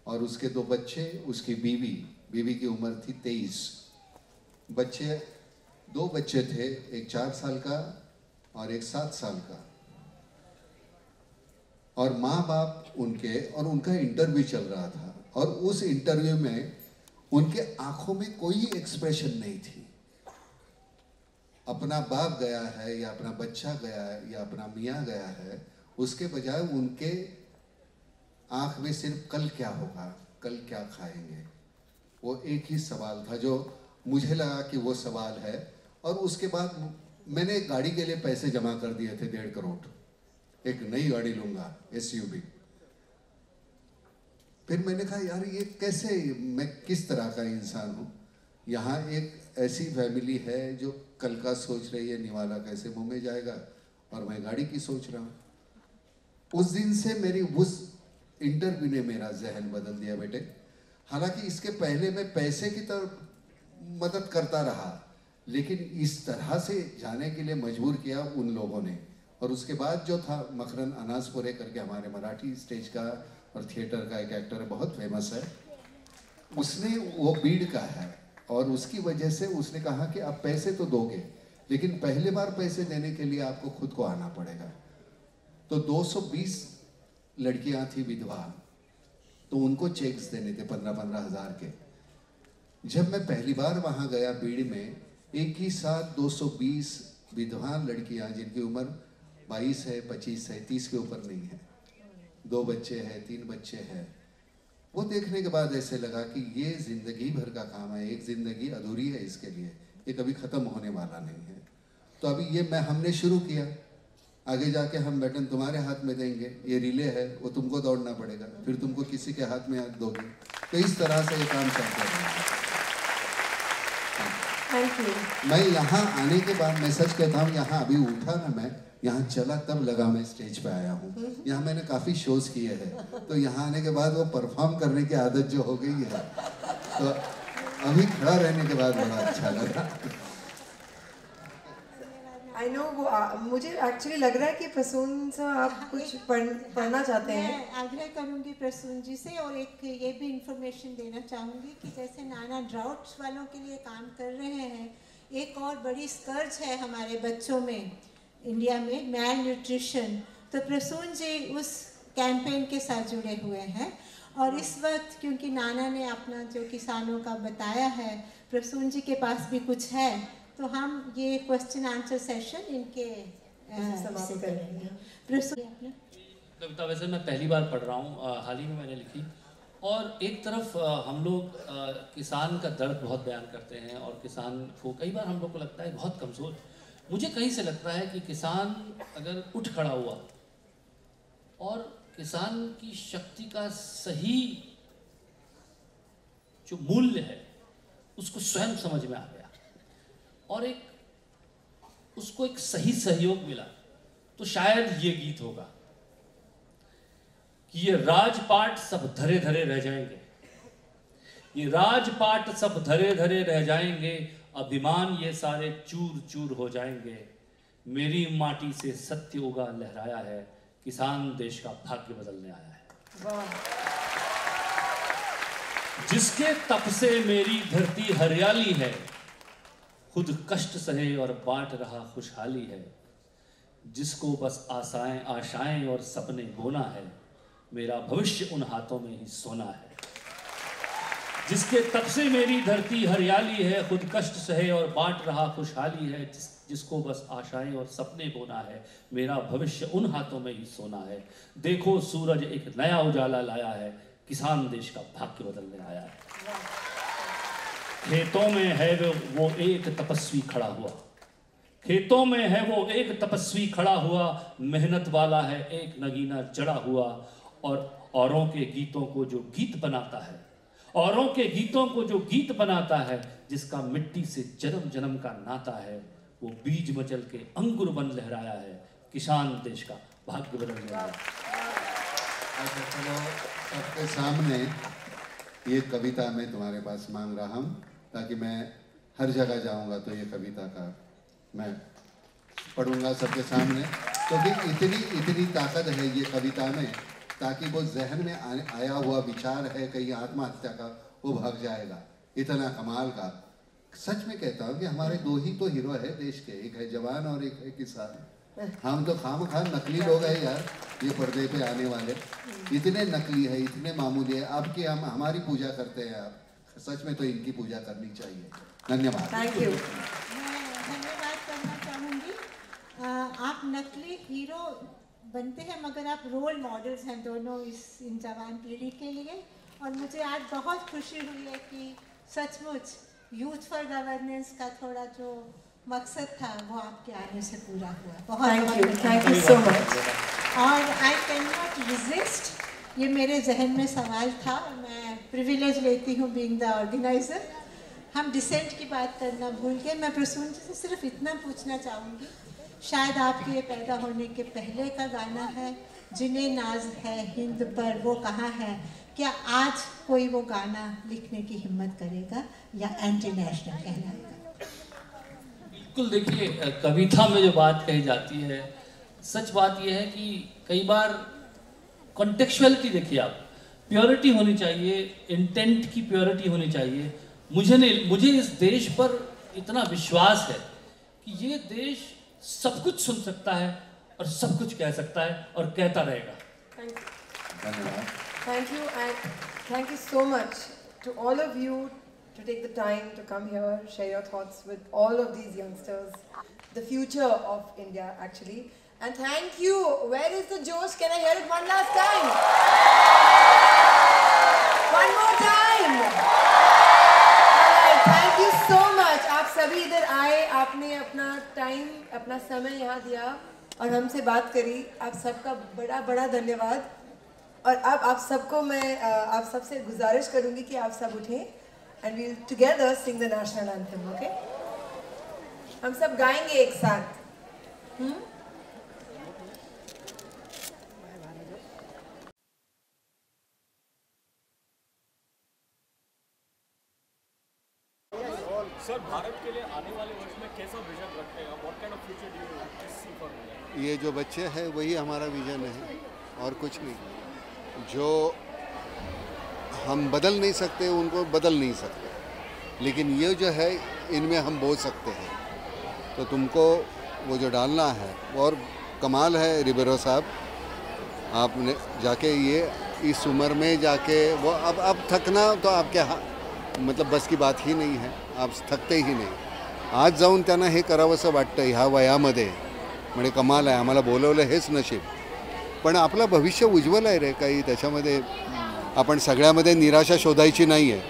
और उसके 2 बच्चे, उसकी बीवी की उम्र थी 23. बच्चे 2 बच्चे थे, एक 4 साल का और एक 7 साल का. और माँ बाप उनके और उनका इंटरव्यू चल रहा था और उस इंटरव्यू में उनके आंखों में कोई एक्सप्रेशन नहीं थी. अपना बाप गया है या अपना बच्चा गया है या अपना मियाँ गया है, उसके बजाय उनके आंख में सिर्फ कल क्या होगा, कल क्या खाएंगे, वो एक ही सवाल था जो मुझे लगा कि वो सवाल है. और उसके बाद मैंने एक गाड़ी के लिए पैसे जमा कर दिए थे 1.5 करोड़. एक नई गाड़ी लूंगा SUV. फिर मैंने कहा यार ये कैसे, मैं किस तरह का इंसान हूँ. यहाँ एक ऐसी फैमिली है जो कल का सोच रही है, निवाला कैसे मुंह में जाएगा, और मैं गाड़ी की सोच रहा हूँ. उस दिन से मेरी उस इंटरव्यू ने मेरा जहन बदल दिया बेटे. हालांकि इसके पहले मैं पैसे की तरफ मदद करता रहा, लेकिन इस तरह से जाने के लिए मजबूर किया उन लोगों ने. और उसके बाद जो था मकरन अनासपुरे करके हमारे मराठी स्टेज का और थिएटर का एक एक्टर है, बहुत फेमस है. उसने, वो बीड़ का है और उसकी वजह से उसने कहा कि आप पैसे तो दोगे लेकिन पहली बार पैसे देने के लिए आपको खुद को आना पड़ेगा. तो 220 लड़कियां थी विधवा, तो उनको चेक्स देने थे 15-15 हज़ार के. जब मैं पहली बार वहां गया बीड़ में, एक ही साथ 220 विधवा लड़कियां जिनकी उम्र 22 है, 25 है, 30 के ऊपर नहीं है, 2 बच्चे हैं, 3 बच्चे हैं, वो देखने के बाद ऐसे लगा कि ये जिंदगी भर का काम है. एक जिंदगी अधूरी है इसके लिए, ये कभी ख़त्म होने वाला नहीं है. तो अभी ये हमने शुरू किया. आगे जाके हम बैटन तुम्हारे हाथ में देंगे, ये रिले है, वो तुमको दौड़ना पड़ेगा, फिर तुमको किसी के हाथ में दोगे. तो इस तरह से ये काम चलता है. मैं यहाँ आने के बाद मैं सच कहता हूँ, यहाँ अभी उठा ना, मैं यहाँ चला तब लगा मैं स्टेज पे आया हूँ. यहाँ मैंने काफ़ी शोज किए हैं, तो यहाँ आने के बाद वो परफॉर्म करने की आदत जो हो गई है, तो अभी खड़ा रहने के बाद बड़ा अच्छा लगा. आई नो, मुझे एक्चुअली लग रहा है कि प्रसून सर आप कुछ पढ़ना चाहते हैं. मैं आग्रह करूंगी प्रसून जी से, और एक ये भी इंफॉर्मेशन देना चाहूँगी कि जैसे नाना ड्राउट्स वालों के लिए काम कर रहे हैं, एक और बड़ी स्कर्ज है हमारे बच्चों में इंडिया में, मैल न्यूट्रिशन. तो प्रसून जी उस कैंपेन के साथ जुड़े हुए हैं. और इस वक्त क्योंकि नाना ने अपना जो किसानों का बताया है, प्रसून जी के पास भी कुछ है, तो हम ये क्वेश्चन आंसर सेशन इनके समाप्त करेंगे. कविता वैसे मैं पहली बार पढ़ रहा हूँ, हाल ही में मैंने लिखी. और एक तरफ हम लोग किसान का दर्द बहुत बयान करते हैं और किसान को कई बार हम लोग को लगता है बहुत कमज़ोर. मुझे कहीं से लगता है कि किसान अगर उठ खड़ा हुआ और किसान की शक्ति का सही जो मूल्य है उसको स्वयं समझ में आ गया और उसको एक सही सहयोग मिला, तो शायद ये गीत होगा कि ये राजपाट सब धरे धरे रह जाएंगे, ये राजपाट सब धरे धरे रह जाएंगे, अभिमान ये सारे चूर चूर हो जाएंगे. मेरी माटी से सत्य उगा लहराया है, किसान देश का भाग्य बदलने आया है. जिसके तप से मेरी धरती हरियाली है, खुद कष्ट सहे और बांट रहा खुशहाली है, जिसको बस आशाएं और सपने बोना है, मेरा भविष्य उन हाथों में ही सोना है। जिसके तब से मेरी धरती हरियाली है, खुद कष्ट सहे और बांट रहा खुशहाली है, जिसको बस आशाएं और सपने बोना है, मेरा भविष्य उन हाथों में ही सोना है। देखो सूरज एक नया उजाला लाया है, किसान देश का भाग्य बदलने आया है। खेतों में है वो एक तपस्वी खड़ा हुआ, खेतों में है वो एक तपस्वी खड़ा हुआ, मेहनत वाला है एक नगीना जड़ा हुआ, और औरों के गीतों को जो गीत बनाता है, औरों के गीतों को जो गीत बनाता है, जिसका मिट्टी से जन्म जन्म का नाता है, वो बीज मचल के अंकुर बन लहराया है, किसान देश का भाग्य बदलने आया है। चलो सबके सामने ये कविता मैं तुम्हारे पास मांग रहा हूँ, ताकि मैं हर जगह जाऊँगा तो ये कविता का मैं पढ़ूंगा सबके सामने, क्योंकि इतनी ताकत है ये कविता में, ताकि वो जहन में आया हुआ विचार है कहीं आत्महत्या का, वो भाग जाएगा। इतना कमाल का, सच में कहता हूँ कि हमारे दो ही तो हीरो है देश के, एक है जवान और एक है किसान। हम तो खामखा नकली लोग हैं यार, ये पर्दे पे आने वाले इतने नकली है, इतने मामूली है। अब कि हम हमारी पूजा करते हैं, आप सच में तो इनकी पूजा करनी चाहिए। धन्यवाद। Thank you. मैं धन्यवाद करना चाहूँगी। आप नकली हीरो बनते हैं, मगर आप रोल मॉडल्स हैं दोनों इन जवान पीढ़ी के लिए। और मुझे आज बहुत खुशी हुई है कि सचमुच यूथ फॉर गवर्नेंस का थोड़ा जो मकसद था वो आपके आने से पूरा हुआ। बहुत थैंक यू सो मच। और आई कैन नॉट रेजिस्ट, ये मेरे जहन में सवाल था, मैं प्रिविलेज लेती हूँ बीइंग द ऑर्गेनाइजर। हम डिसेंट की बात करना भूल गए। मैं प्रसून जी से सिर्फ इतना पूछना चाहूँगी, शायद आपके ये पैदा होने के पहले का गाना है, जिन्हें नाज है हिंद पर वो कहाँ है, क्या आज कोई वो गाना लिखने की हिम्मत करेगा या एंटी नेशनल कहलाएगा? बिल्कुल, देखिए कविता में जो बात कही जाती है, सच बात यह है कि कई बार कॉन्टेक्चुअलिटी देखिए आप, प्योरिटी होनी चाहिए, इंटेंट की प्योरिटी होनी चाहिए। मुझे इस देश पर इतना विश्वास है कि ये देश सब कुछ सुन सकता है और सब कुछ कह सकता है और कहता रहेगा। Thank you and thank you so much to all of you to take the time to come here, share your thoughts with all of these youngsters, the future of India actually. And thank you. Where is the Josh? Can I hear it one last time? One more time. Alright, thank you so much. आप सभी इधर आए, आपने अपना time, अपना समय यहाँ दिया और हमसे बात करी। आप सबका बड़ा बड़ा धन्यवाद। और अब आप सबको मैं आप सबसे गुजारिश करूँगी कि आप सब उठें and we'll together sing the national anthem, okay? हम सब गाएंगे एक साथ। सर, भारत के लिए आने वाले वर्ष में कैसा विजन रखते हैं? What kind of future do you see for India? ये जो बच्चे हैं वही हमारा विजन है और कुछ नहीं। जो हम बदल नहीं सकते उनको बदल नहीं सकते, लेकिन ये जो है इनमें हम बोल सकते हैं। तो तुमको वो जो डालना है, और कमाल है रिबेरो साहब, आपने जाके ये इस उम्र में जाके वो अब थकना तो आपके मतलब बस की बात ही नाही है, आप थकते ही नाही। आज जाऊन त्यांना हे करावंसं वाटतं ह्या वयामध्ये, म्हणजे कमाल आहे, आम्हाला बोलवलं हेच नशीब। पण आपलं भविष्य उज्ज्वल आहे रे, काही त्याच्यामध्ये आपण सगळ्यामध्ये निराशा शोधायची नाही है।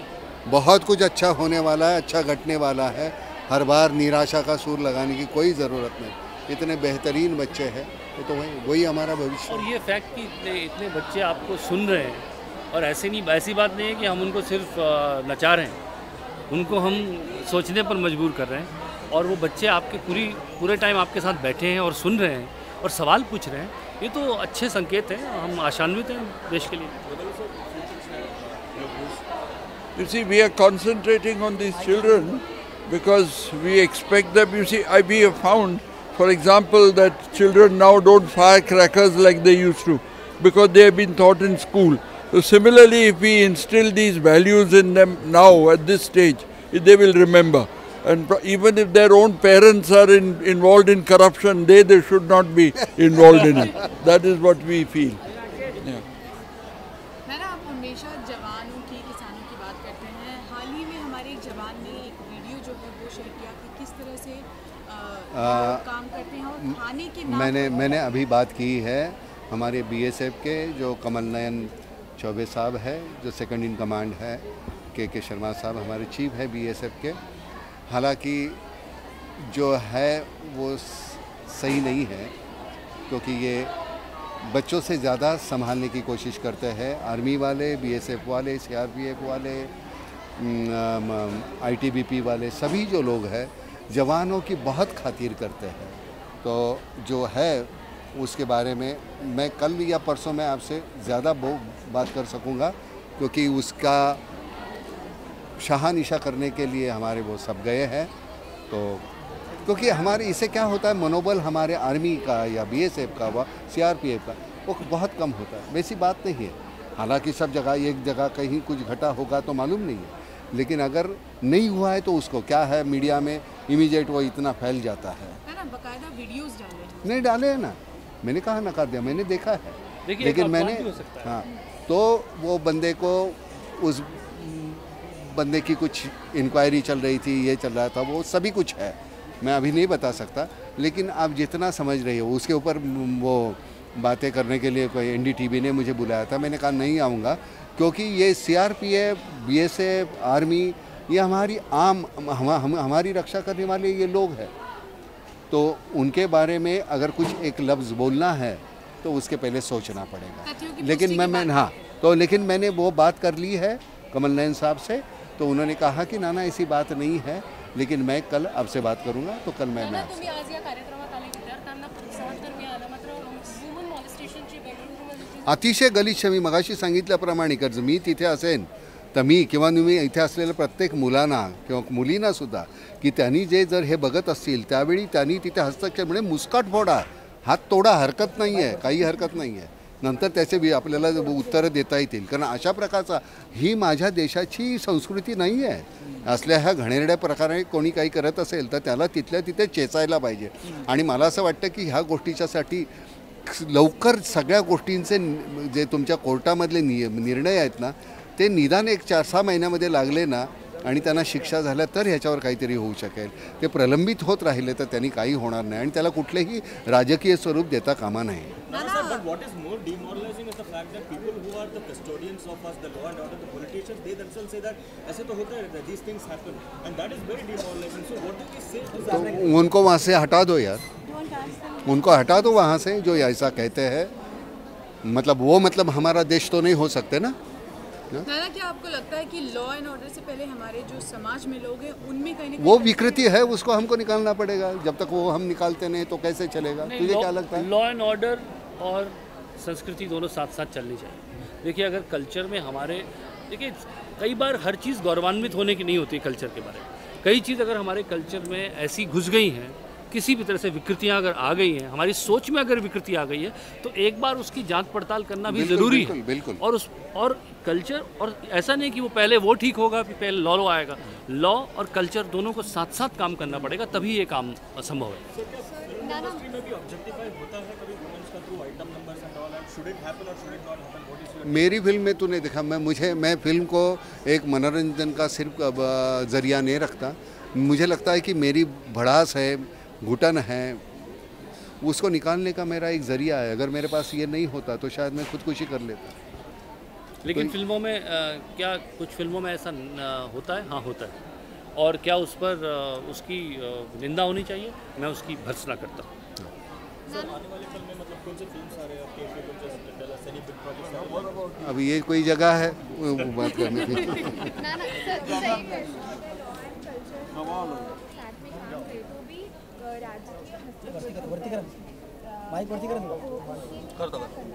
बहुत कुछ अच्छा होने वाला है, अच्छा घटने वाला है। हर बार निराशा का सुर लगाने की कोई ज़रूरत नहीं। इतने बेहतरीन बच्चे हैं, तो वही हमारा भविष्य। और ये फैक्ट कि इतने बच्चे आपको सुन रहे हैं, और ऐसी बात नहीं है कि हम उनको सिर्फ नचा रहे हैं, उनको हम सोचने पर मजबूर कर रहे हैं। और वो बच्चे आपके पूरे टाइम आपके साथ बैठे हैं और सुन रहे हैं और सवाल पूछ रहे हैं, ये तो अच्छे संकेत हैं। हम आशान्वित हैं देश के लिए। You see, we are concentrating on these children because we expect them. You see, we have found, for example, that children now don't fire crackers like they used to because they have been taught in school. So similarly, if we instill these values in them now at this stage, they will remember. And even if their own parents are involved in corruption, they should not be involved in it. That is what we feel. Yeah. मैं ना आप हमेशा जवानों की, किसानों की बात करते हैं। हाल ही में हमारे एक जवान ने एक वीडियो जो है वो शेयर किया कि किस तरह से काम करते हैं और खाने के नाम मैंने अभी बात की है हमारे BSF के जो कमल नयन चौबे साहब है, जो सेकंड इन कमांड है, के शर्मा साहब हमारे चीफ है BSF के। हालांकि जो है वो सही नहीं है, क्योंकि ये बच्चों से ज़्यादा संभालने की कोशिश करते हैं। आर्मी वाले, BSF वाले, CRPF वाले, ITBP वाले, सभी जो लोग हैं जवानों की बहुत खातिर करते हैं। तो जो है उसके बारे में मैं कल या परसों में आपसे ज़्यादा बात कर सकूँगा, क्योंकि उसका शहानिशा करने के लिए हमारे वो सब गए हैं। तो क्योंकि हमारे इससे क्या होता है, मनोबल हमारे आर्मी का या BSF का व CRPF का वो बहुत कम होता है। वैसी बात नहीं है। हालांकि सब जगह एक जगह कहीं कुछ घटा होगा तो मालूम नहीं है, लेकिन अगर नहीं हुआ है तो उसको क्या है, मीडिया में इमीडिएट वो इतना फैल जाता है। बकायदा वीडियोस डाले नहीं डाले है ना, मैंने कहा नकार दिया, मैंने देखा है, लेकिन मैंने हाँ, तो वो बंदे को उस बंदे की कुछ इंक्वायरी चल रही थी, ये चल रहा था, वो सभी कुछ है, मैं अभी नहीं बता सकता। लेकिन आप जितना समझ रहे हो उसके ऊपर वो बातें करने के लिए कोई NDTV ने मुझे बुलाया था, मैंने कहा नहीं आऊँगा, क्योंकि ये CRPF, BSF, आर्मी, ये हमारी हमारी रक्षा करने वाले ये लोग हैं। तो उनके बारे में अगर कुछ एक लफ्ज़ बोलना है तो उसके पहले सोचना पड़ेगा। लेकिन मैंने वो बात कर ली है कमल नयन साहब से, तो उन्होंने कहा कि ना ऐसी बात नहीं है, लेकिन मैं कल आपसे बात करूंगा, तो कल मैं आपसे अतिशय गलिच्छ, मी मगाशी सांगितल्याप्रमाणे जर मी तिथे असेन तर मी किंवा तुम्ही इथे असलेल्या प्रत्येक मुलांना किंवा मुलींना सुद्धा की त्यांनी जे जर हे बघत असतील त्यावेळी त्यांनी तिथे हस्तक्षेप म्हणजे मुस्काट फोडा, हात तोडा, हरकत नाही आहे, काही हरकत नाही आहे, नंतर त्याचे आपल्याला उत्तरं देता येतील। कारण अशा प्रकारचा ही माझ्या देशाची संस्कृती नाही आहे। असल्या ह्या घणेरड्या प्रकारे कोणी काही करत असेल तर त्याला तिथल्या तिथे चेचायला पाहिजे। आणि मला असं वाटतं की ह्या गोष्टीच्यासाठी लवकर सगळ्या गोष्टींचे जे तुमच्या कोर्टामधले निर्णय आहेत ना ते निदान एक 4-6 महिन्यामध्ये लागले ना आणि त्यांना शिक्षा झाल्या तर ह्याच्यावर काहीतरी होऊ शकेल। ते प्रलंबित होत राहिले तर त्यांनी काही होणार नाही आणि त्याला कुठलेही राजकीय स्वरूप देता कामा नये। But what is more demoralizing is the fact that people who are the custodians of us, the law and order, the politicians, they themselves say that ऐसे तो होता है, these things happen, and that is very demoralizing. So what do we say to that? तो उनको वहाँ से हटा दो यार, उनको हटा दो वहाँ से जो ऐसा कहते हैं। मतलब हमारा देश तो नहीं हो सकते ना। नाना, क्या आपको लगता है कि लॉ एंड ऑर्डर से पहले हमारे जो समाज में लोग हैं उनमें कहीं वो विकृति है, उसको हमको निकालना पड़ेगा। जब तक वो हम निकालते नहीं तो कैसे चलेगा? तुझे क्या लगता है? लॉ एंड ऑर्डर और संस्कृति दोनों साथ साथ चलनी चाहिए। देखिए, अगर कल्चर में हमारे, देखिए कई बार हर चीज़ गौरवान्वित होने की नहीं होती कल्चर के बारे में। कई चीज़ अगर हमारे कल्चर में ऐसी घुस गई हैं, किसी भी तरह से विकृतियां अगर आ गई हैं, हमारी सोच में अगर विकृति आ गई है, तो एक बार उसकी जांच पड़ताल करना भी ज़रूरी है। बिल्कुल। और कल्चर, और ऐसा नहीं कि वो पहले वो ठीक होगा फिर पहले लॉ आएगा। लॉ और कल्चर दोनों को साथ साथ काम करना पड़ेगा, तभी ये काम संभव है। मेरी फिल्म में तूने देखा, मैं फिल्म को एक मनोरंजन का सिर्फ जरिया नहीं रखता। मुझे लगता है कि मेरी भड़ास है, घुटन है, उसको निकालने का मेरा एक ज़रिया है। अगर मेरे पास ये नहीं होता तो शायद मैं खुदकुशी कर लेता। लेकिन फिल्मों में क्या कुछ फिल्मों में ऐसा होता है? हाँ, होता है। और क्या उस पर उसकी निंदा होनी चाहिए? मैं उसकी भर्त्सना करता हूँ। अभी ये कोई जगह है बात करने की?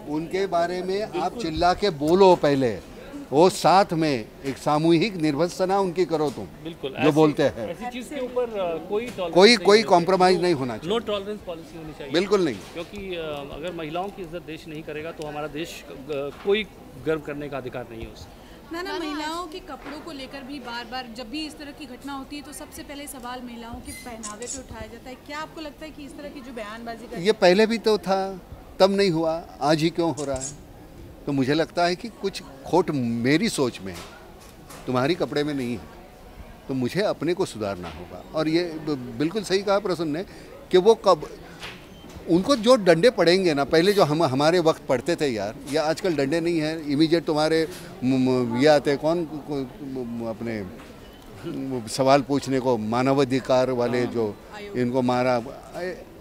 उनके बारे में आप चिल्ला के बोलो पहले, वो साथ में एक सामूहिक निर्भत्सना उनकी करो तुम। बिल्कुल, जो बोलते हैं ऐसी चीज़ के ऊपर कोई कॉम्प्रोमाइज नहीं होना चाहिए। नो टॉलरेंस पॉलिसी होनी चाहिए। बिल्कुल नहीं, क्योंकि अगर महिलाओं की इज्जत देश नहीं करेगा तो हमारा देश कोई गर्व करने का अधिकार नहीं है उससे। ना महिलाओं के कपड़ों को लेकर भी बार बार जब भी इस तरह की घटना होती है तो सबसे पहले सवाल महिलाओं के पहनावे पे उठाया जाता है। क्या आपको लगता है कि इस तरह की जो बयानबाजी कर ये पहले भी तो था, तब नहीं हुआ, आज ही क्यों हो रहा है? तो मुझे लगता है कि कुछ खोट मेरी सोच में है, तुम्हारी कपड़े में नहीं है, तो मुझे अपने को सुधारना होगा। और ये बिल्कुल सही कहा प्रसन्न ने कि वो कब उनको जो डंडे पड़ेंगे ना, पहले जो हमारे वक्त पढ़ते थे यार, ये आजकल डंडे नहीं हैं, इमीडिएट तुम्हारे ये आते कौन अपने सवाल पूछने को, मानवाधिकार वाले जो इनको मारा।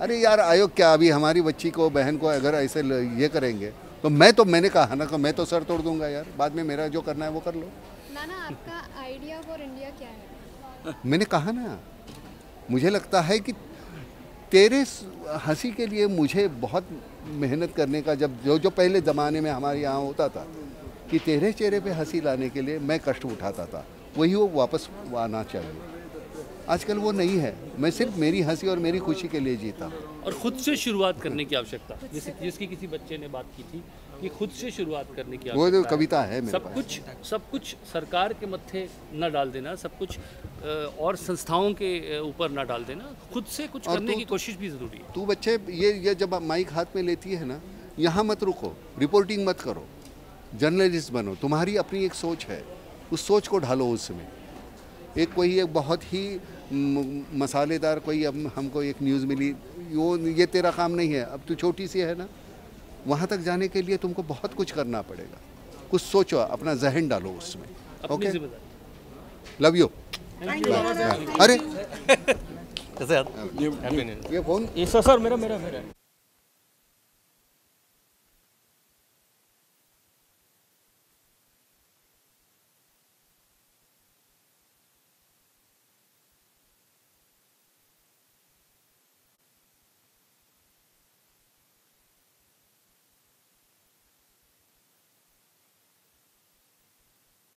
अरे यार आयोग क्या, अभी हमारी बच्ची को, बहन को अगर ऐसे ये करेंगे तो मैंने कहा ना कि मैं तो सर तोड़ दूंगा यार, बाद में मेरा जो करना है वो कर लो। नाना, आपका आइडिया फॉर इंडिया क्या है? मैंने कहा ना, मुझे लगता है कि तेरे हंसी के लिए मुझे बहुत मेहनत करने का, जब जो पहले ज़माने में हमारे यहाँ होता था कि तेरे चेहरे पे हंसी लाने के लिए मैं कष्ट उठाता था, वही वो वापस आना चाहिए। आजकल वो नहीं है, मैं सिर्फ मेरी हंसी और मेरी खुशी के लिए जीता। और खुद से शुरुआत करने की आवश्यकता, जैसे जिसकी किसी बच्चे ने बात की थी कि खुद से शुरुआत करने की आवश्यकता, वो जो कविता है मेरे पास। सब कुछ सरकार के मत्थे न डाल देना, सब कुछ और संस्थाओं के ऊपर न डाल देना, खुद से कुछ करने की कोशिश भी ज़रूरी है। तू बच्चे ये जब माइक हाथ में लेती है ना, यहाँ मत रुको, रिपोर्टिंग मत करो, जर्नलिस्ट बनो, तुम्हारी अपनी एक सोच है, उस सोच को ढालो उसमें। एक बहुत ही मसालेदार हमको एक न्यूज़ मिली, ये तेरा काम नहीं है, अब तू छोटी सी है ना, वहाँ तक जाने के लिए तुमको बहुत कुछ करना पड़ेगा, कुछ सोचो, अपना जहन डालो उसमें। Okay, love you. अरे कैसे यार, ये फोन, सर मेरा